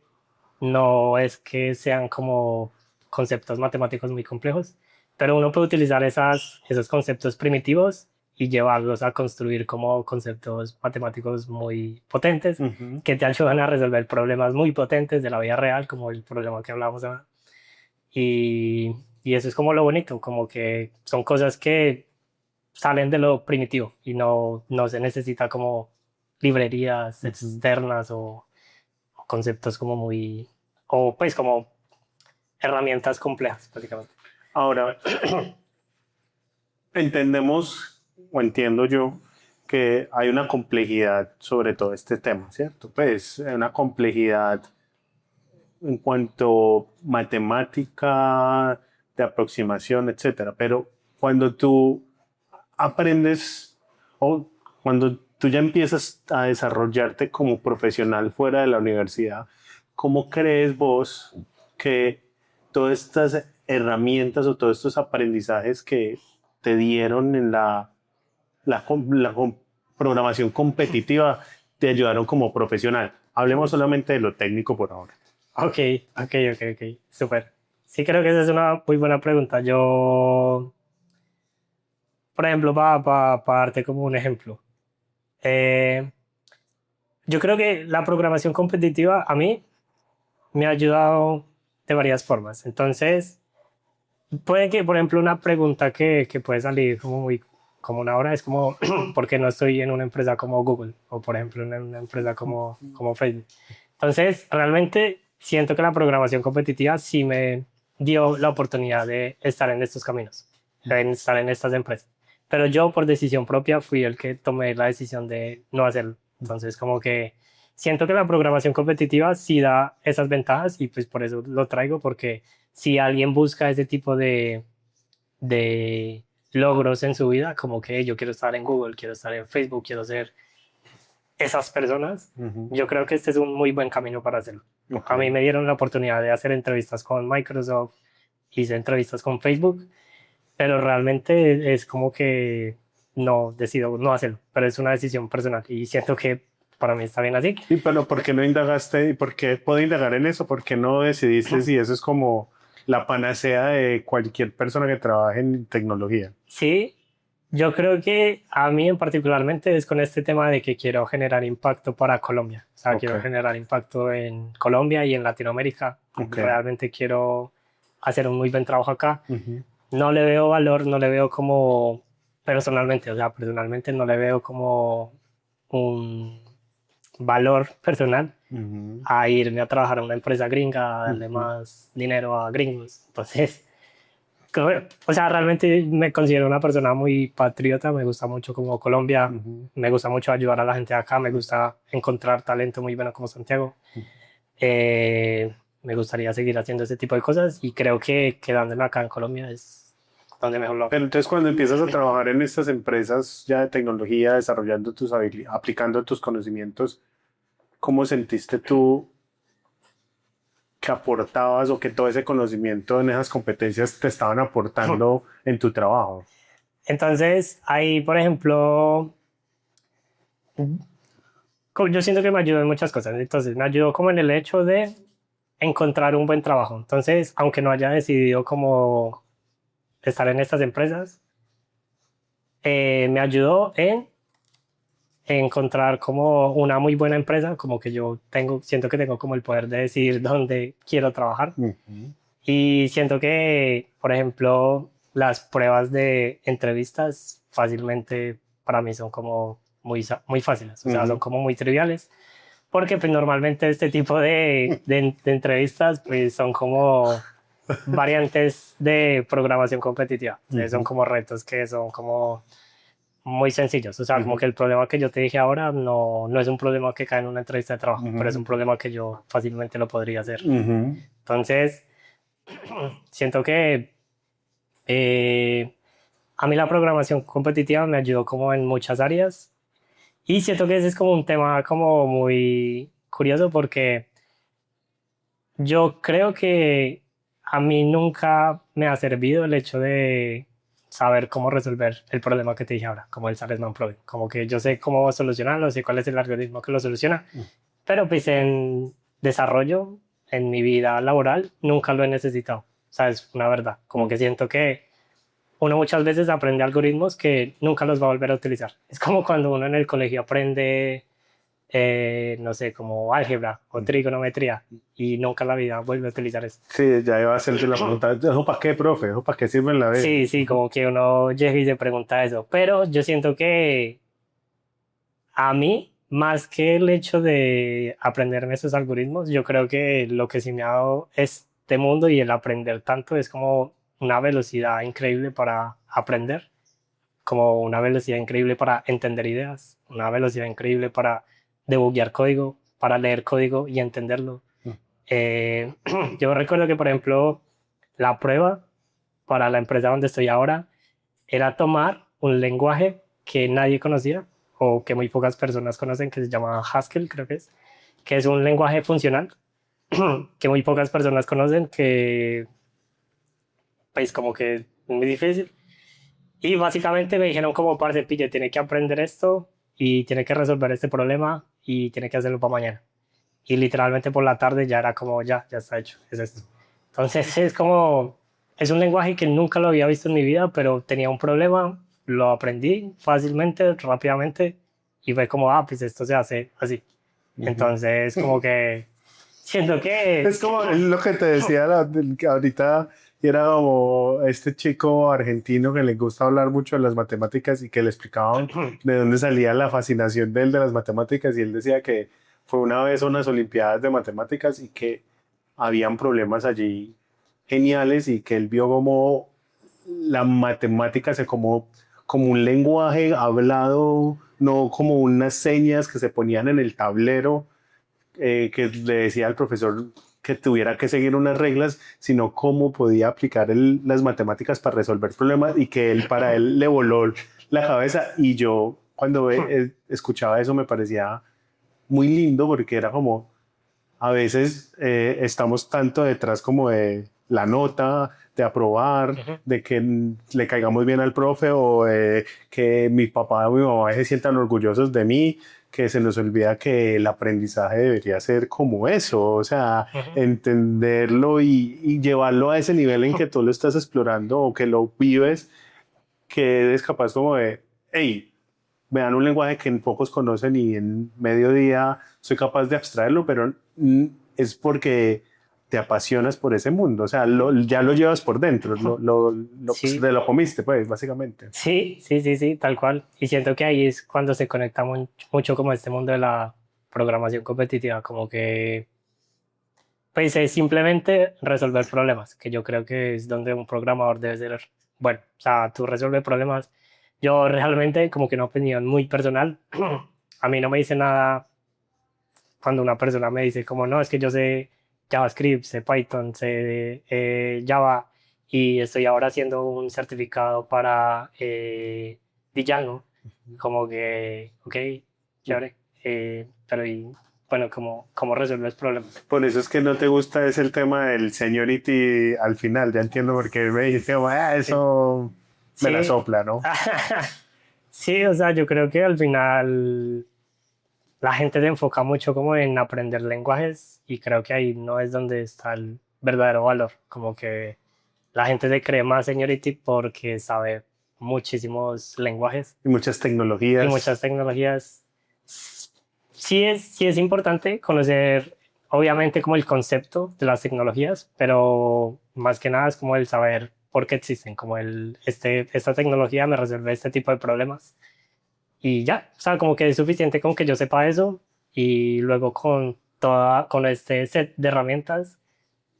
no es que sean como conceptos matemáticos muy complejos, pero uno puede utilizar esos conceptos primitivos y llevarlos a construir como conceptos matemáticos muy potentes Ujú. que te ayudan a resolver problemas muy potentes de la vida real, como el problema que hablamos ahora. Y eso es como lo bonito, como que son cosas que salen de lo primitivo y no se necesita como librerías Ujú. externas o conceptos como muy, o pues como herramientas complejas, básicamente. Ahora, entendemos o entiendo yo que hay una complejidad sobre todo este tema, ¿cierto? Pues una complejidad en cuanto matemática, de aproximación, etcétera. Pero cuando tú aprendes o cuando tú ya empiezas a desarrollarte como profesional fuera de la universidad, ¿cómo crees vos que todas estas herramientas o todos estos aprendizajes que te dieron en la programación competitiva te ayudaron como profesional? Hablemos solamente de lo técnico por ahora. Ok, ok, ok, ok, súper. Sí, creo que esa es una muy buena pregunta. Yo, por ejemplo, para darte como un ejemplo, eh, yo creo que la programación competitiva a mí me ha ayudado de varias formas. Entonces, puede que, por ejemplo, una pregunta que puede salir como muy como una hora es como, ¿por qué no estoy en una empresa como Google? O, por ejemplo, en una empresa como Facebook. Entonces, realmente siento que la programación competitiva sí me dio la oportunidad de estar en estos caminos, de estar en estas empresas. Pero yo, por decisión propia, fui el que tomé la decisión de no hacerlo. Entonces, como que siento que la programación competitiva sí da esas ventajas y pues por eso lo traigo, porque si alguien busca ese tipo de logros en su vida, como que yo quiero estar en Google, quiero estar en Facebook, quiero ser esas personas, Ujú. yo creo que este es un muy buen camino para hacerlo. Ok. A mí me dieron la oportunidad de hacer entrevistas con Microsoft, hice entrevistas con Facebook, pero realmente es como que no decido no hacerlo, pero es una decisión personal y siento que para mí está bien así. Sí, pero ¿por qué no indagaste? ¿Y por qué puedo indagar en eso? ¿Por qué no decidiste si eso es como la panacea de cualquier persona que trabaje en tecnología? Sí, yo creo que a mí en particularmente es con este tema de que quiero generar impacto para Colombia. O sea, quiero Ok. generar impacto en Colombia y en Latinoamérica. Ok. Realmente quiero hacer un muy buen trabajo acá. Ujú, No le veo valor, no le veo como personalmente, o sea, personalmente no le veo como un valor personal ujú, a irme a trabajar a una empresa gringa, a darle ujú, más dinero a gringos. Entonces, o sea, realmente me considero una persona muy patriota, me gusta mucho como Colombia, ujú, me gusta mucho ayudar a la gente de acá, me gusta encontrar talento muy bueno como Santiago. ujú. Me gustaría seguir haciendo ese tipo de cosas y creo que quedándome acá en Colombia es donde mejor lo hago. Pero entonces cuando empiezas a trabajar en estas empresas ya de tecnología, desarrollando tus habilidades, aplicando tus conocimientos, ¿cómo sentiste tú que aportabas o que todo ese conocimiento en esas competencias te estaban aportando en tu trabajo? Entonces, ahí, por ejemplo, yo siento que me ayudó en muchas cosas. Entonces, me ayudó como en el hecho de encontrar un buen trabajo. Entonces, aunque no haya decidido como estar en estas empresas, me ayudó en encontrar como una muy buena empresa, como que yo tengo, siento que tengo como el poder de decidir dónde quiero trabajar. Ujú, Y siento que, por ejemplo, las pruebas de entrevistas fácilmente para mí son como muy fáciles, o sea, son ujú. como muy triviales, porque pues normalmente este tipo de entrevistas pues son como variantes de programación competitiva, entonces son Ujú, como retos que son como muy sencillos, o sea, como ujú, que el problema que yo te dije ahora no es un problema que cae en una entrevista de trabajo, pero es ujú, un problema que yo fácilmente lo podría hacer. ujú, Entonces, siento que eh, a mí la programación competitiva me ayudó como en muchas áreas y siento que ese es como un tema como muy curioso porque yo creo que a mí nunca me ha servido el hecho de saber cómo resolver el problema que te dije ahora, como el Salesman Problem. Como que yo sé cómo solucionarlo, sé cuál es el algoritmo que lo soluciona, pero pues en desarrollo, en mi vida laboral, nunca lo he necesitado. O sea, es una verdad. Como que siento que uno muchas veces aprende algoritmos que nunca los va a volver a utilizar. Es como cuando uno en el colegio aprende, no sé, como álgebra o trigonometría y nunca en la vida vuelve a utilizar eso. Sí, ya iba a hacerte la pregunta, ¿eso para qué, profe? ¿Eso para qué sirve en la vida? Sí, sí, como que uno llega y se pregunta eso. Pero yo siento que a mí, más que el hecho de aprenderme esos algoritmos, yo creo que lo que sí me ha dado este mundo y el aprender tanto es como una velocidad increíble para aprender, como una velocidad increíble para entender ideas, una velocidad increíble para debuguear código, para leer código y entenderlo. Eh, yo recuerdo que, por ejemplo, la prueba para la empresa donde estoy ahora era tomar un lenguaje que nadie conocía o que muy pocas personas conocen, que se llama Haskell, creo que es un lenguaje funcional que muy pocas personas conocen, que pues como que es muy difícil. Y básicamente me dijeron como, parce, pille, tiene que aprender esto y tiene que resolver este problema y tiene que hacerlo para mañana. Y literalmente por la tarde ya era como, ya está hecho, es esto. Entonces es como, es un lenguaje que nunca lo había visto en mi vida, pero tenía un problema, lo aprendí fácilmente, rápidamente, y fue como, pues esto se hace así. Ujú. Entonces como que siento que, Es como es lo que te decía que ahorita, y era como este chico argentino que le gusta hablar mucho de las matemáticas y que le explicaban de dónde salía la fascinación de él de las matemáticas y él decía que fue una vez a unas olimpiadas de matemáticas y que habían problemas allí geniales y que él vio como la matemática se como un lenguaje hablado, no como unas señas que se ponían en el tablero que le decía al profesor que tuviera que seguir unas reglas, sino cómo podía aplicar las matemáticas para resolver problemas y que él, para él le voló la cabeza. Y yo cuando escuchaba eso me parecía muy lindo porque era como, a veces estamos tanto detrás como de la nota, de aprobar, Ujú. de que le caigamos bien al profe o que mi papá o mi mamá se sientan orgullosos de mí, que se nos olvida que el aprendizaje debería ser como eso, o sea, Ujú. entenderlo y llevarlo a ese nivel en que tú lo estás explorando o que lo vives, que eres capaz como de, hey, me dan un lenguaje que pocos conocen y en medio día soy capaz de abstraerlo, pero es porque te apasionas por ese mundo, o sea, ya lo llevas por dentro, Sí, te lo comiste, pues, básicamente. sí, sí, sí, sí, tal cual. Y siento que ahí es cuando se conecta mucho como este mundo de la programación competitiva, como que pues es simplemente resolver problemas, que yo creo que es donde un programador debe ser, bueno, o sea, tú resuelves problemas. Yo realmente, como que una opinión muy personal, a mí no me dice nada cuando una persona me dice como, no, es que yo sé JavaScript, sé Python, sé Java y estoy ahora haciendo un certificado para Django, como que, ok, chévere, pero y, bueno, ¿cómo resuelves problemas? Por eso es que no te gusta es el tema del seniority al final, ya entiendo por qué me dice, "Ah, eso me la Sí, sopla, ¿no?" sí, o sea, yo creo que al final la gente se enfoca mucho como en aprender lenguajes y creo que ahí no es donde está el verdadero valor, como que la gente se cree más seniority porque sabe muchísimos lenguajes Y muchas y muchas tecnologías. tecnologías. Sí es importante conocer, obviamente, como el concepto de las tecnologías, pero más que nada es como el saber por qué existen, como esta tecnología me resuelve este tipo de problemas y ya, o sea, como que es suficiente con que yo sepa eso y luego con este set de herramientas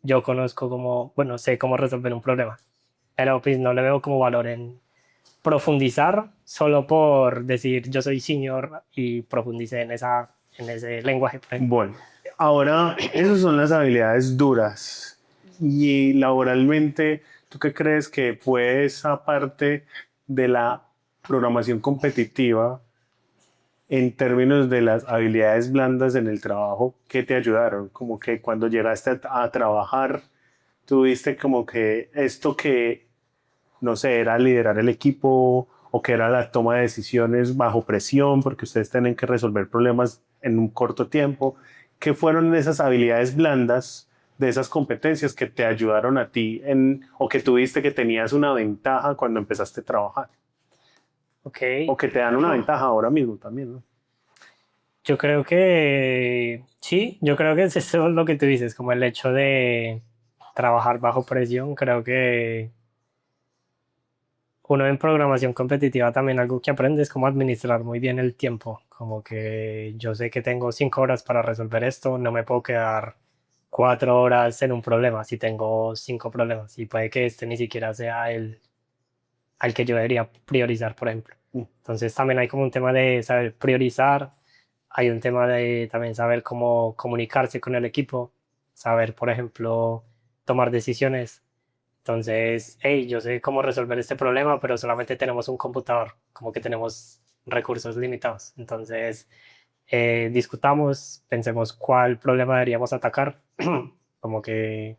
yo conozco como, bueno, sé cómo resolver un problema, pero pues no le veo como valor en profundizar solo por decir yo soy senior y profundicé en ese lenguaje, por ejemplo. Bueno, ahora, esas son las habilidades duras. Y laboralmente, ¿tú qué crees que fue esa parte de la programación competitiva en términos de las habilidades blandas en el trabajo que te ayudaron? Como que cuando llegaste a trabajar, tuviste como que esto que, no sé, era liderar el equipo o que era la toma de decisiones bajo presión, porque ustedes tienen que resolver problemas en un corto tiempo. ¿Qué fueron esas habilidades blandas de esas competencias que te ayudaron a ti o que tuviste que tenías una ventaja cuando empezaste a trabajar? Ok, O que te dan una ventaja ahora mismo también, ¿no? yo creo que sí, yo creo que es eso lo que tú dices, como el hecho de trabajar bajo presión, creo que uno en programación competitiva también algo que aprende es cómo administrar muy bien el tiempo, como que yo sé que tengo 5 horas para resolver esto, no me puedo quedar 4 horas en un problema si tengo 5 problemas y puede que este ni siquiera sea el al que yo debería priorizar, por ejemplo. Entonces también hay como un tema de saber priorizar, hay un tema de también saber cómo comunicarse con el equipo, saber, por ejemplo, tomar decisiones. Entonces, hey, yo sé cómo resolver este problema, pero solamente tenemos un computador, como que tenemos recursos limitados. Entonces, discutamos, pensemos cuál problema deberíamos atacar, como que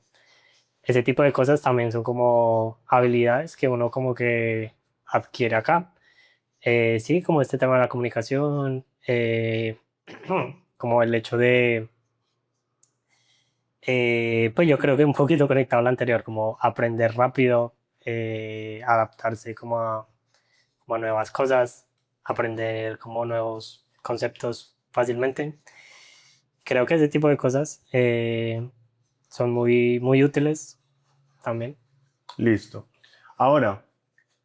ese tipo de cosas también son como habilidades que uno como que adquiere acá. Sí, como este tema de la comunicación, como el hecho de, pues yo creo que un poquito conectado al anterior, como aprender rápido, adaptarse como a nuevas cosas, aprender como nuevos conceptos fácilmente. Creo que ese tipo de cosas son muy útiles también. Listo. Ahora,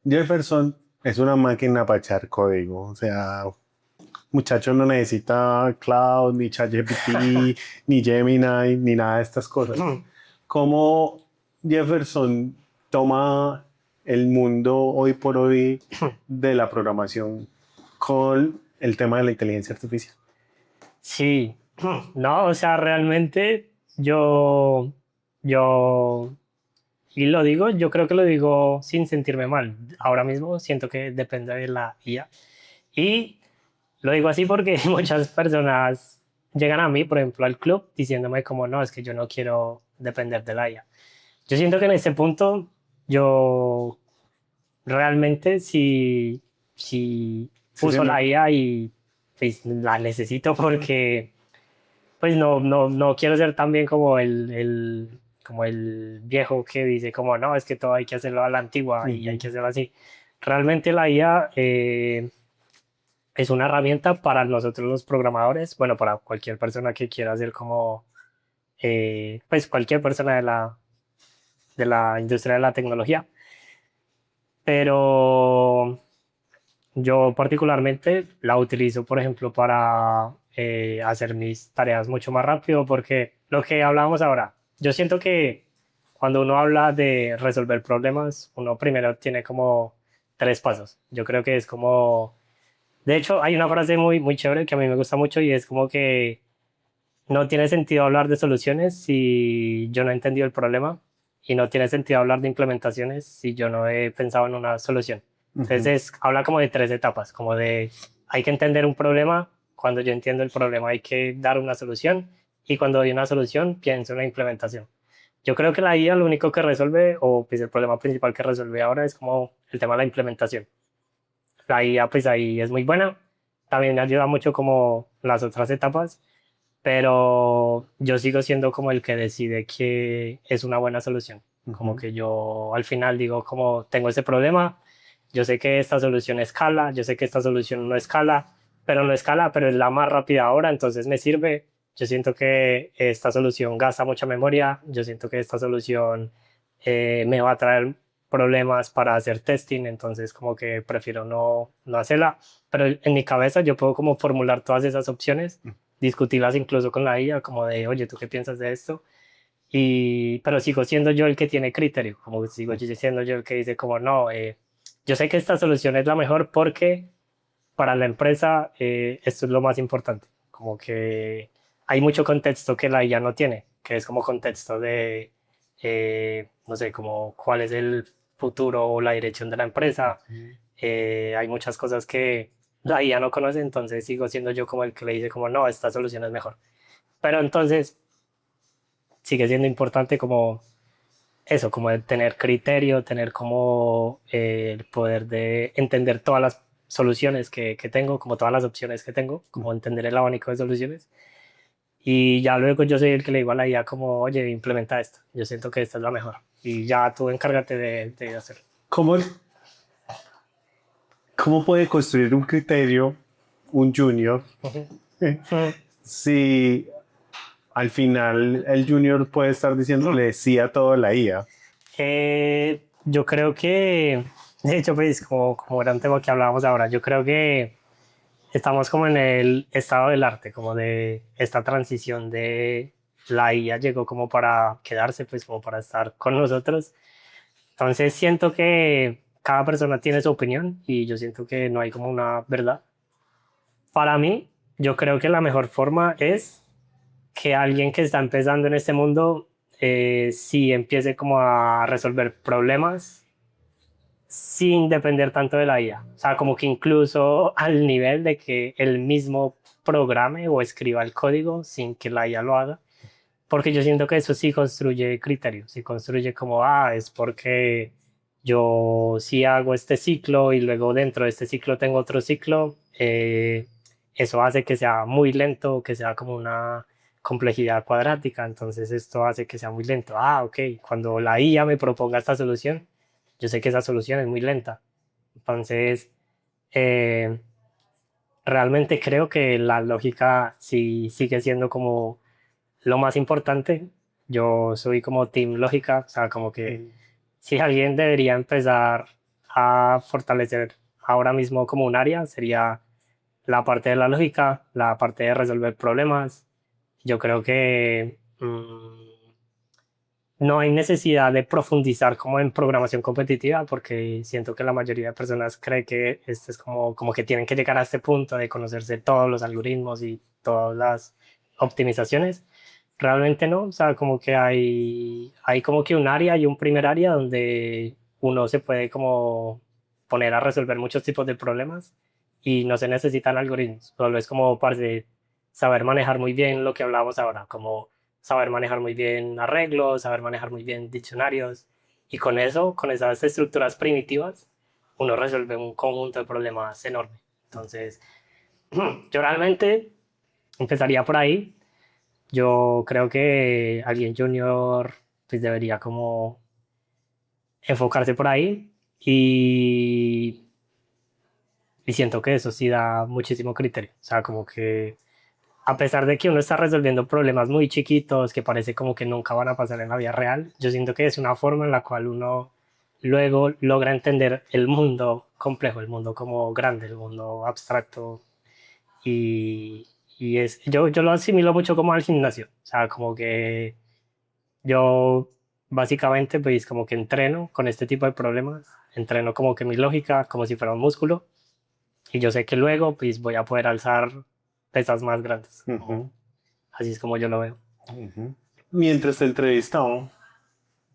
Jefferson es una máquina para echar código. O sea, muchacho no necesita Cloud, ni ChatGPT, ni Gemini, ni nada de estas cosas. ¿Cómo Jefferson toma el mundo hoy por hoy de la programación con el tema de la inteligencia artificial? Sí, no, o sea, realmente yo, y lo digo, yo creo que lo digo sin sentirme mal. Ahora mismo siento que depende de la IA. Y lo digo así porque muchas personas llegan a mí, por ejemplo, al club, diciéndome como, no, es que yo no quiero depender de la IA. Yo siento que en este punto yo realmente si Sí, uso señor. la IA y pues la necesito porque pues no quiero ser también como como el viejo que dice como no, es que todo hay que hacerlo a la antigua y hay Ujú. que hacerlo así. Realmente la IA es una herramienta para nosotros los programadores, bueno, para cualquier persona que quiera hacer como, pues cualquier persona de la industria de la tecnología. Pero yo particularmente la utilizo, por ejemplo, para hacer mis tareas mucho más rápido, porque lo que hablábamos ahora, yo siento que cuando uno habla de resolver problemas, uno primero tiene como tres pasos. Yo creo que es como, de hecho, hay una frase muy chévere que a mí me gusta mucho y es como que no tiene sentido hablar de soluciones si yo no he entendido el problema y no tiene sentido hablar de implementaciones si yo no he pensado en una solución. Entonces Ujú. habla como de tres etapas, como de hay que entender un problema, cuando yo entiendo el problema hay que dar una solución y cuando doy una solución pienso en la implementación. Yo creo que la IA lo único que resuelve, o pues el problema principal que resuelve ahora es como el tema de la implementación. La IA pues ahí es muy buena, también me ayuda mucho como las otras etapas, pero yo sigo siendo como el que decide que es una buena solución. Como Ujú. que yo al final digo, como tengo ese problema, yo sé que esta solución escala, yo sé que esta solución no escala, pero es la más rápida ahora, entonces me sirve. Yo siento que esta solución gasta mucha memoria, yo siento que esta solución me va a traer problemas para hacer testing, entonces como que prefiero no hacerla, pero en mi cabeza yo puedo como formular todas esas opciones, discutirlas incluso con la IA, como de, oye, ¿tú qué piensas de esto? Pero sigo siendo yo el que tiene criterio, como sigo siendo yo el que dice como, no, yo sé que esta solución es la mejor porque para la empresa esto es lo más importante, como que hay mucho contexto que la IA no tiene, que es como contexto de, no sé, como cuál es el futuro o la dirección de la empresa. Ujú. Hay muchas cosas que la IA no conoce, entonces sigo siendo yo como el que le dice como, no, esta solución es mejor. Pero entonces sigue siendo importante como eso, como de tener criterio, tener como el poder de entender todas las soluciones que tengo, como todas las opciones que tengo, como entender el abanico de soluciones. Y ya luego yo soy el que le digo a la IA como, oye, implementa esto. Yo siento que esta es la mejor. Y ya tú encárgate de hacerlo. ¿Cómo, cómo puede construir un criterio un junior Ujú. eh, Mm. si al final el junior puede estar diciéndole sí a todo la IA? Yo creo que, de hecho, pues como era un tema que hablábamos ahora, yo creo que estamos como en el estado del arte, como de esta transición de la IA llegó como para quedarse, pues como para estar con nosotros. Entonces siento que cada persona tiene su opinión y yo siento que no hay como una verdad. Para mí, yo creo que la mejor forma es que alguien que está empezando en este mundo, sí empiece como a resolver problemas sin depender tanto de la IA. O sea, como que incluso al nivel de que él mismo programe o escriba el código sin que la IA lo haga. Porque yo siento que eso sí construye criterios, sí construye como, es porque yo sí hago este ciclo y luego dentro de este ciclo tengo otro ciclo, eso hace que sea muy lento, que sea como una complejidad cuadrática, entonces esto hace que sea muy lento. Ok, cuando la IA me proponga esta solución, yo sé que esa solución es muy lenta. Entonces, eh, realmente creo que la lógica sí sigue siendo como lo más importante. Yo soy como team lógica, o sea, como que si alguien debería empezar a fortalecer ahora mismo como un área, sería la parte de la lógica, la parte de resolver problemas. Yo creo que no hay necesidad de profundizar como en programación competitiva, porque siento que la mayoría de personas cree que este es como que tienen que llegar a este punto de conocerse todos los algoritmos y todas las optimizaciones. Realmente no, o sea, como que hay como que un área y un primer área donde uno se puede como poner a resolver muchos tipos de problemas y no se necesitan algoritmos, solo es como parte de saber manejar muy bien lo que hablábamos ahora, como saber manejar muy bien arreglos, saber manejar muy bien diccionarios Y con eso, con esas estructuras primitivas, uno resuelve un conjunto de problemas enorme. Entonces, yo realmente empezaría por ahí. Yo creo que alguien junior pues debería como enfocarse por ahí y siento que eso sí da muchísimo criterio. O sea, como que a pesar de que uno está resolviendo problemas muy chiquitos que parece como que nunca van a pasar en la vida real, yo siento que es una forma en la cual uno luego logra entender el mundo complejo, el mundo como grande, el mundo abstracto y, yo lo asimilo mucho como al gimnasio, o sea, como que yo básicamente pues como que entreno con este tipo de problemas, entreno como que mi lógica como si fuera un músculo y yo sé que luego pues voy a poder alzar pesas más grandes. Ujú, Así es como yo lo veo. ujú. Mientras te entrevistaba,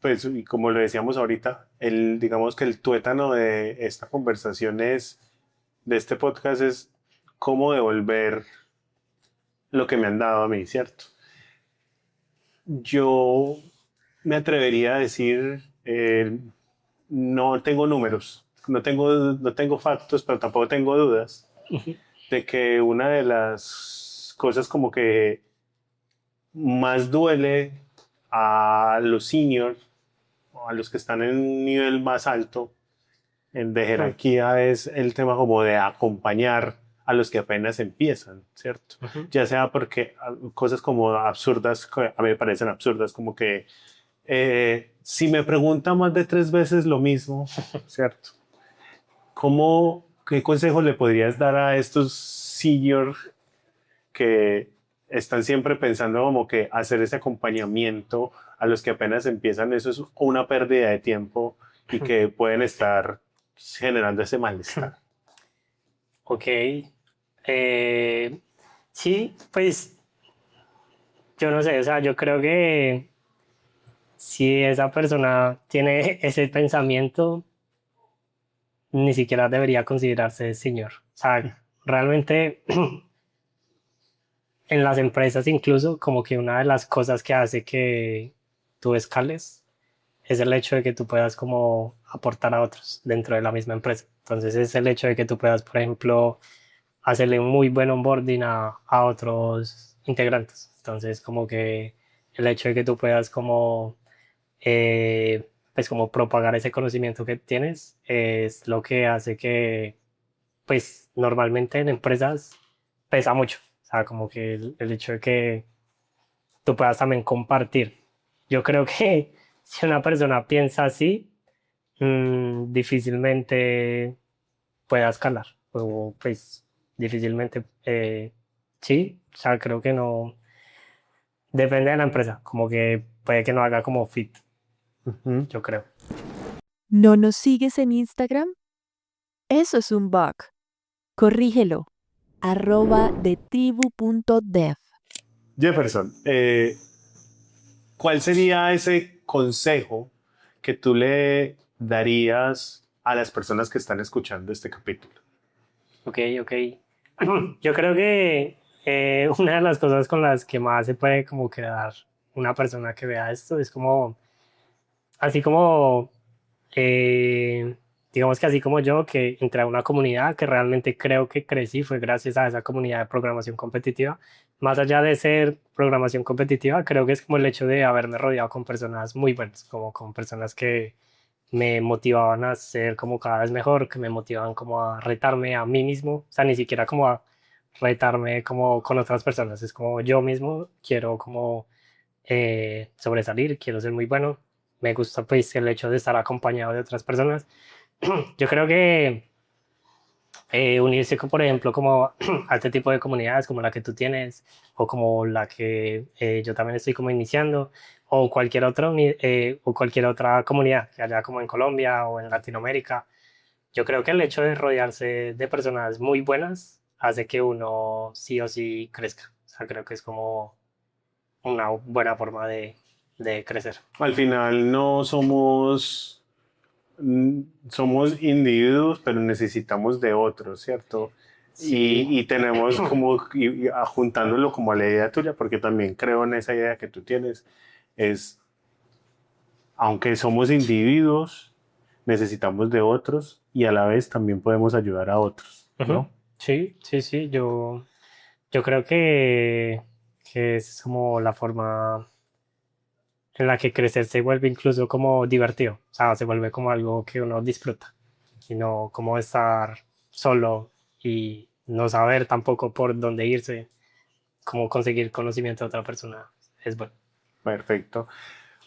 pues, y como lo decíamos ahorita, digamos que el tuétano de esta conversación de este podcast es cómo devolver lo que me han dado a mí, ¿cierto? Yo me atrevería a decir, no tengo números, no tengo factos, pero tampoco tengo dudas de que una de las cosas como que más duele a los seniors, o a los que están en un nivel más alto de jerarquía, es el tema como de acompañar a los que apenas empiezan, ¿cierto? Ya sea porque cosas como absurdas, que a mí me parecen absurdas, como que si me pregunta más de 3 veces lo mismo, ¿cierto? ¿Qué consejo le podrías dar a estos seniors que están siempre pensando como que hacer ese acompañamiento a los que apenas empiezan? Eso es una pérdida de tiempo y que pueden estar generando ese malestar. Ok. Sí, pues yo no sé, o sea, yo creo que si esa persona tiene ese pensamiento, ni siquiera debería considerarse señor. O sea, realmente en las empresas incluso como que una de las cosas que hace que tú escales es el hecho de que tú puedas como aportar a otros dentro de la misma empresa. Entonces es el hecho de que tú puedas, por ejemplo, hacerle un muy buen onboarding a otros integrantes. Entonces como que el hecho de que tú puedas como pues como propagar ese conocimiento que tienes es lo que hace que pues normalmente en empresas pesa mucho. O sea, como que el hecho de que tú puedas también compartir. Yo creo que si una persona piensa así, difícilmente pueda escalar. O pues difícilmente, sí, o sea, creo que no, depende de la empresa, como que puede que no haga como fit, Ujú. yo creo. ¿No nos sigues en Instagram? Eso es un bug. Corrígelo. @detribu.dev. Jefferson, ¿cuál sería ese consejo que tú le darías a las personas que están escuchando este capítulo? Ok, ok. Yo creo que una de las cosas con las que más se puede como quedar una persona que vea esto es como, así como, eh, digamos que así como yo, que entré a una comunidad que realmente creo que crecí, fue gracias a esa comunidad de programación competitiva. Más allá de ser programación competitiva, creo que es como el hecho de haberme rodeado con personas muy buenas, como con personas que me motivaban a ser como cada vez mejor, que me motivaban como a retarme a mí mismo, o sea, ni siquiera como a retarme como con otras personas, es como yo mismo quiero como sobresalir, quiero ser muy bueno, me gusta pues el hecho de estar acompañado de otras personas. Yo creo que unirse, por ejemplo, como a este tipo de comunidades como la que tú tienes o como la que yo también estoy como iniciando o cualquier otra, o cualquier otra comunidad que haya como en Colombia o en Latinoamérica. Yo creo que el hecho de rodearse de personas muy buenas hace que uno sí o sí crezca. O sea, creo que es como una buena forma de crecer. Al final no somos, somos individuos, pero necesitamos de otros, ¿cierto? Sí, Y tenemos como, juntándolo como a la idea tuya, porque también creo en esa idea que tú tienes, es aunque somos individuos, necesitamos de otros y a la vez también podemos ayudar a otros, ¿no? Sí, sí, sí, yo creo que es como la forma en la que crecer se vuelve incluso como divertido, o sea, se vuelve como algo que uno disfruta y no como estar solo y no saber tampoco por dónde irse, cómo conseguir conocimiento de otra persona, es bueno. Perfecto.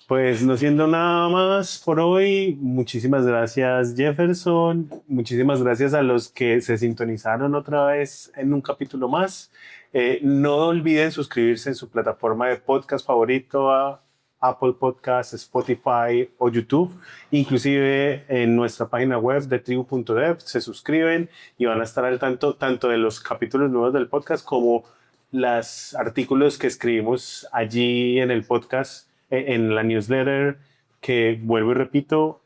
Pues no siendo nada más por hoy, muchísimas gracias Jefferson, muchísimas gracias a los que se sintonizaron otra vez en un capítulo más. No olviden suscribirse en su plataforma de podcast favorito a Apple Podcasts, Spotify o YouTube. Inclusive en nuestra página web de tribu.dev se suscriben y van a estar al tanto tanto de los capítulos nuevos del podcast como los artículos que escribimos allí en el podcast, en la newsletter, que vuelvo y repito,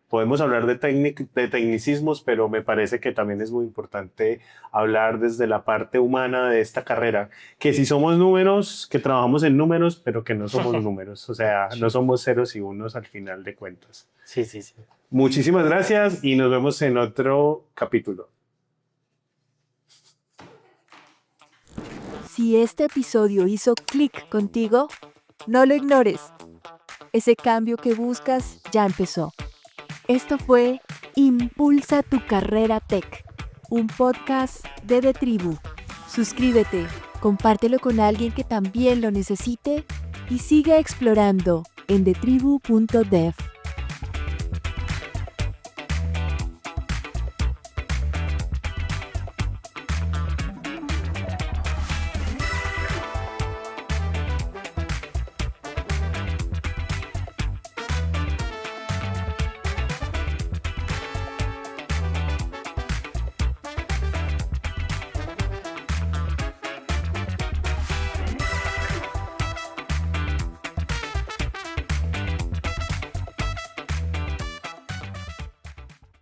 podemos hablar de tecnicismos, pero me parece que también es muy importante hablar desde la parte humana de esta carrera, que si somos números, que trabajamos en números, pero que no somos números, o sea, no somos ceros y unos al final de cuentas. Sí, sí, sí. Muchísimas gracias y nos vemos en otro capítulo. Si este episodio hizo clic contigo, no lo ignores. Ese cambio que buscas ya empezó. Esto fue Impulsa tu carrera tech, un podcast de The Tribu. Suscríbete, compártelo con alguien que también lo necesite y sigue explorando en thetribu.dev.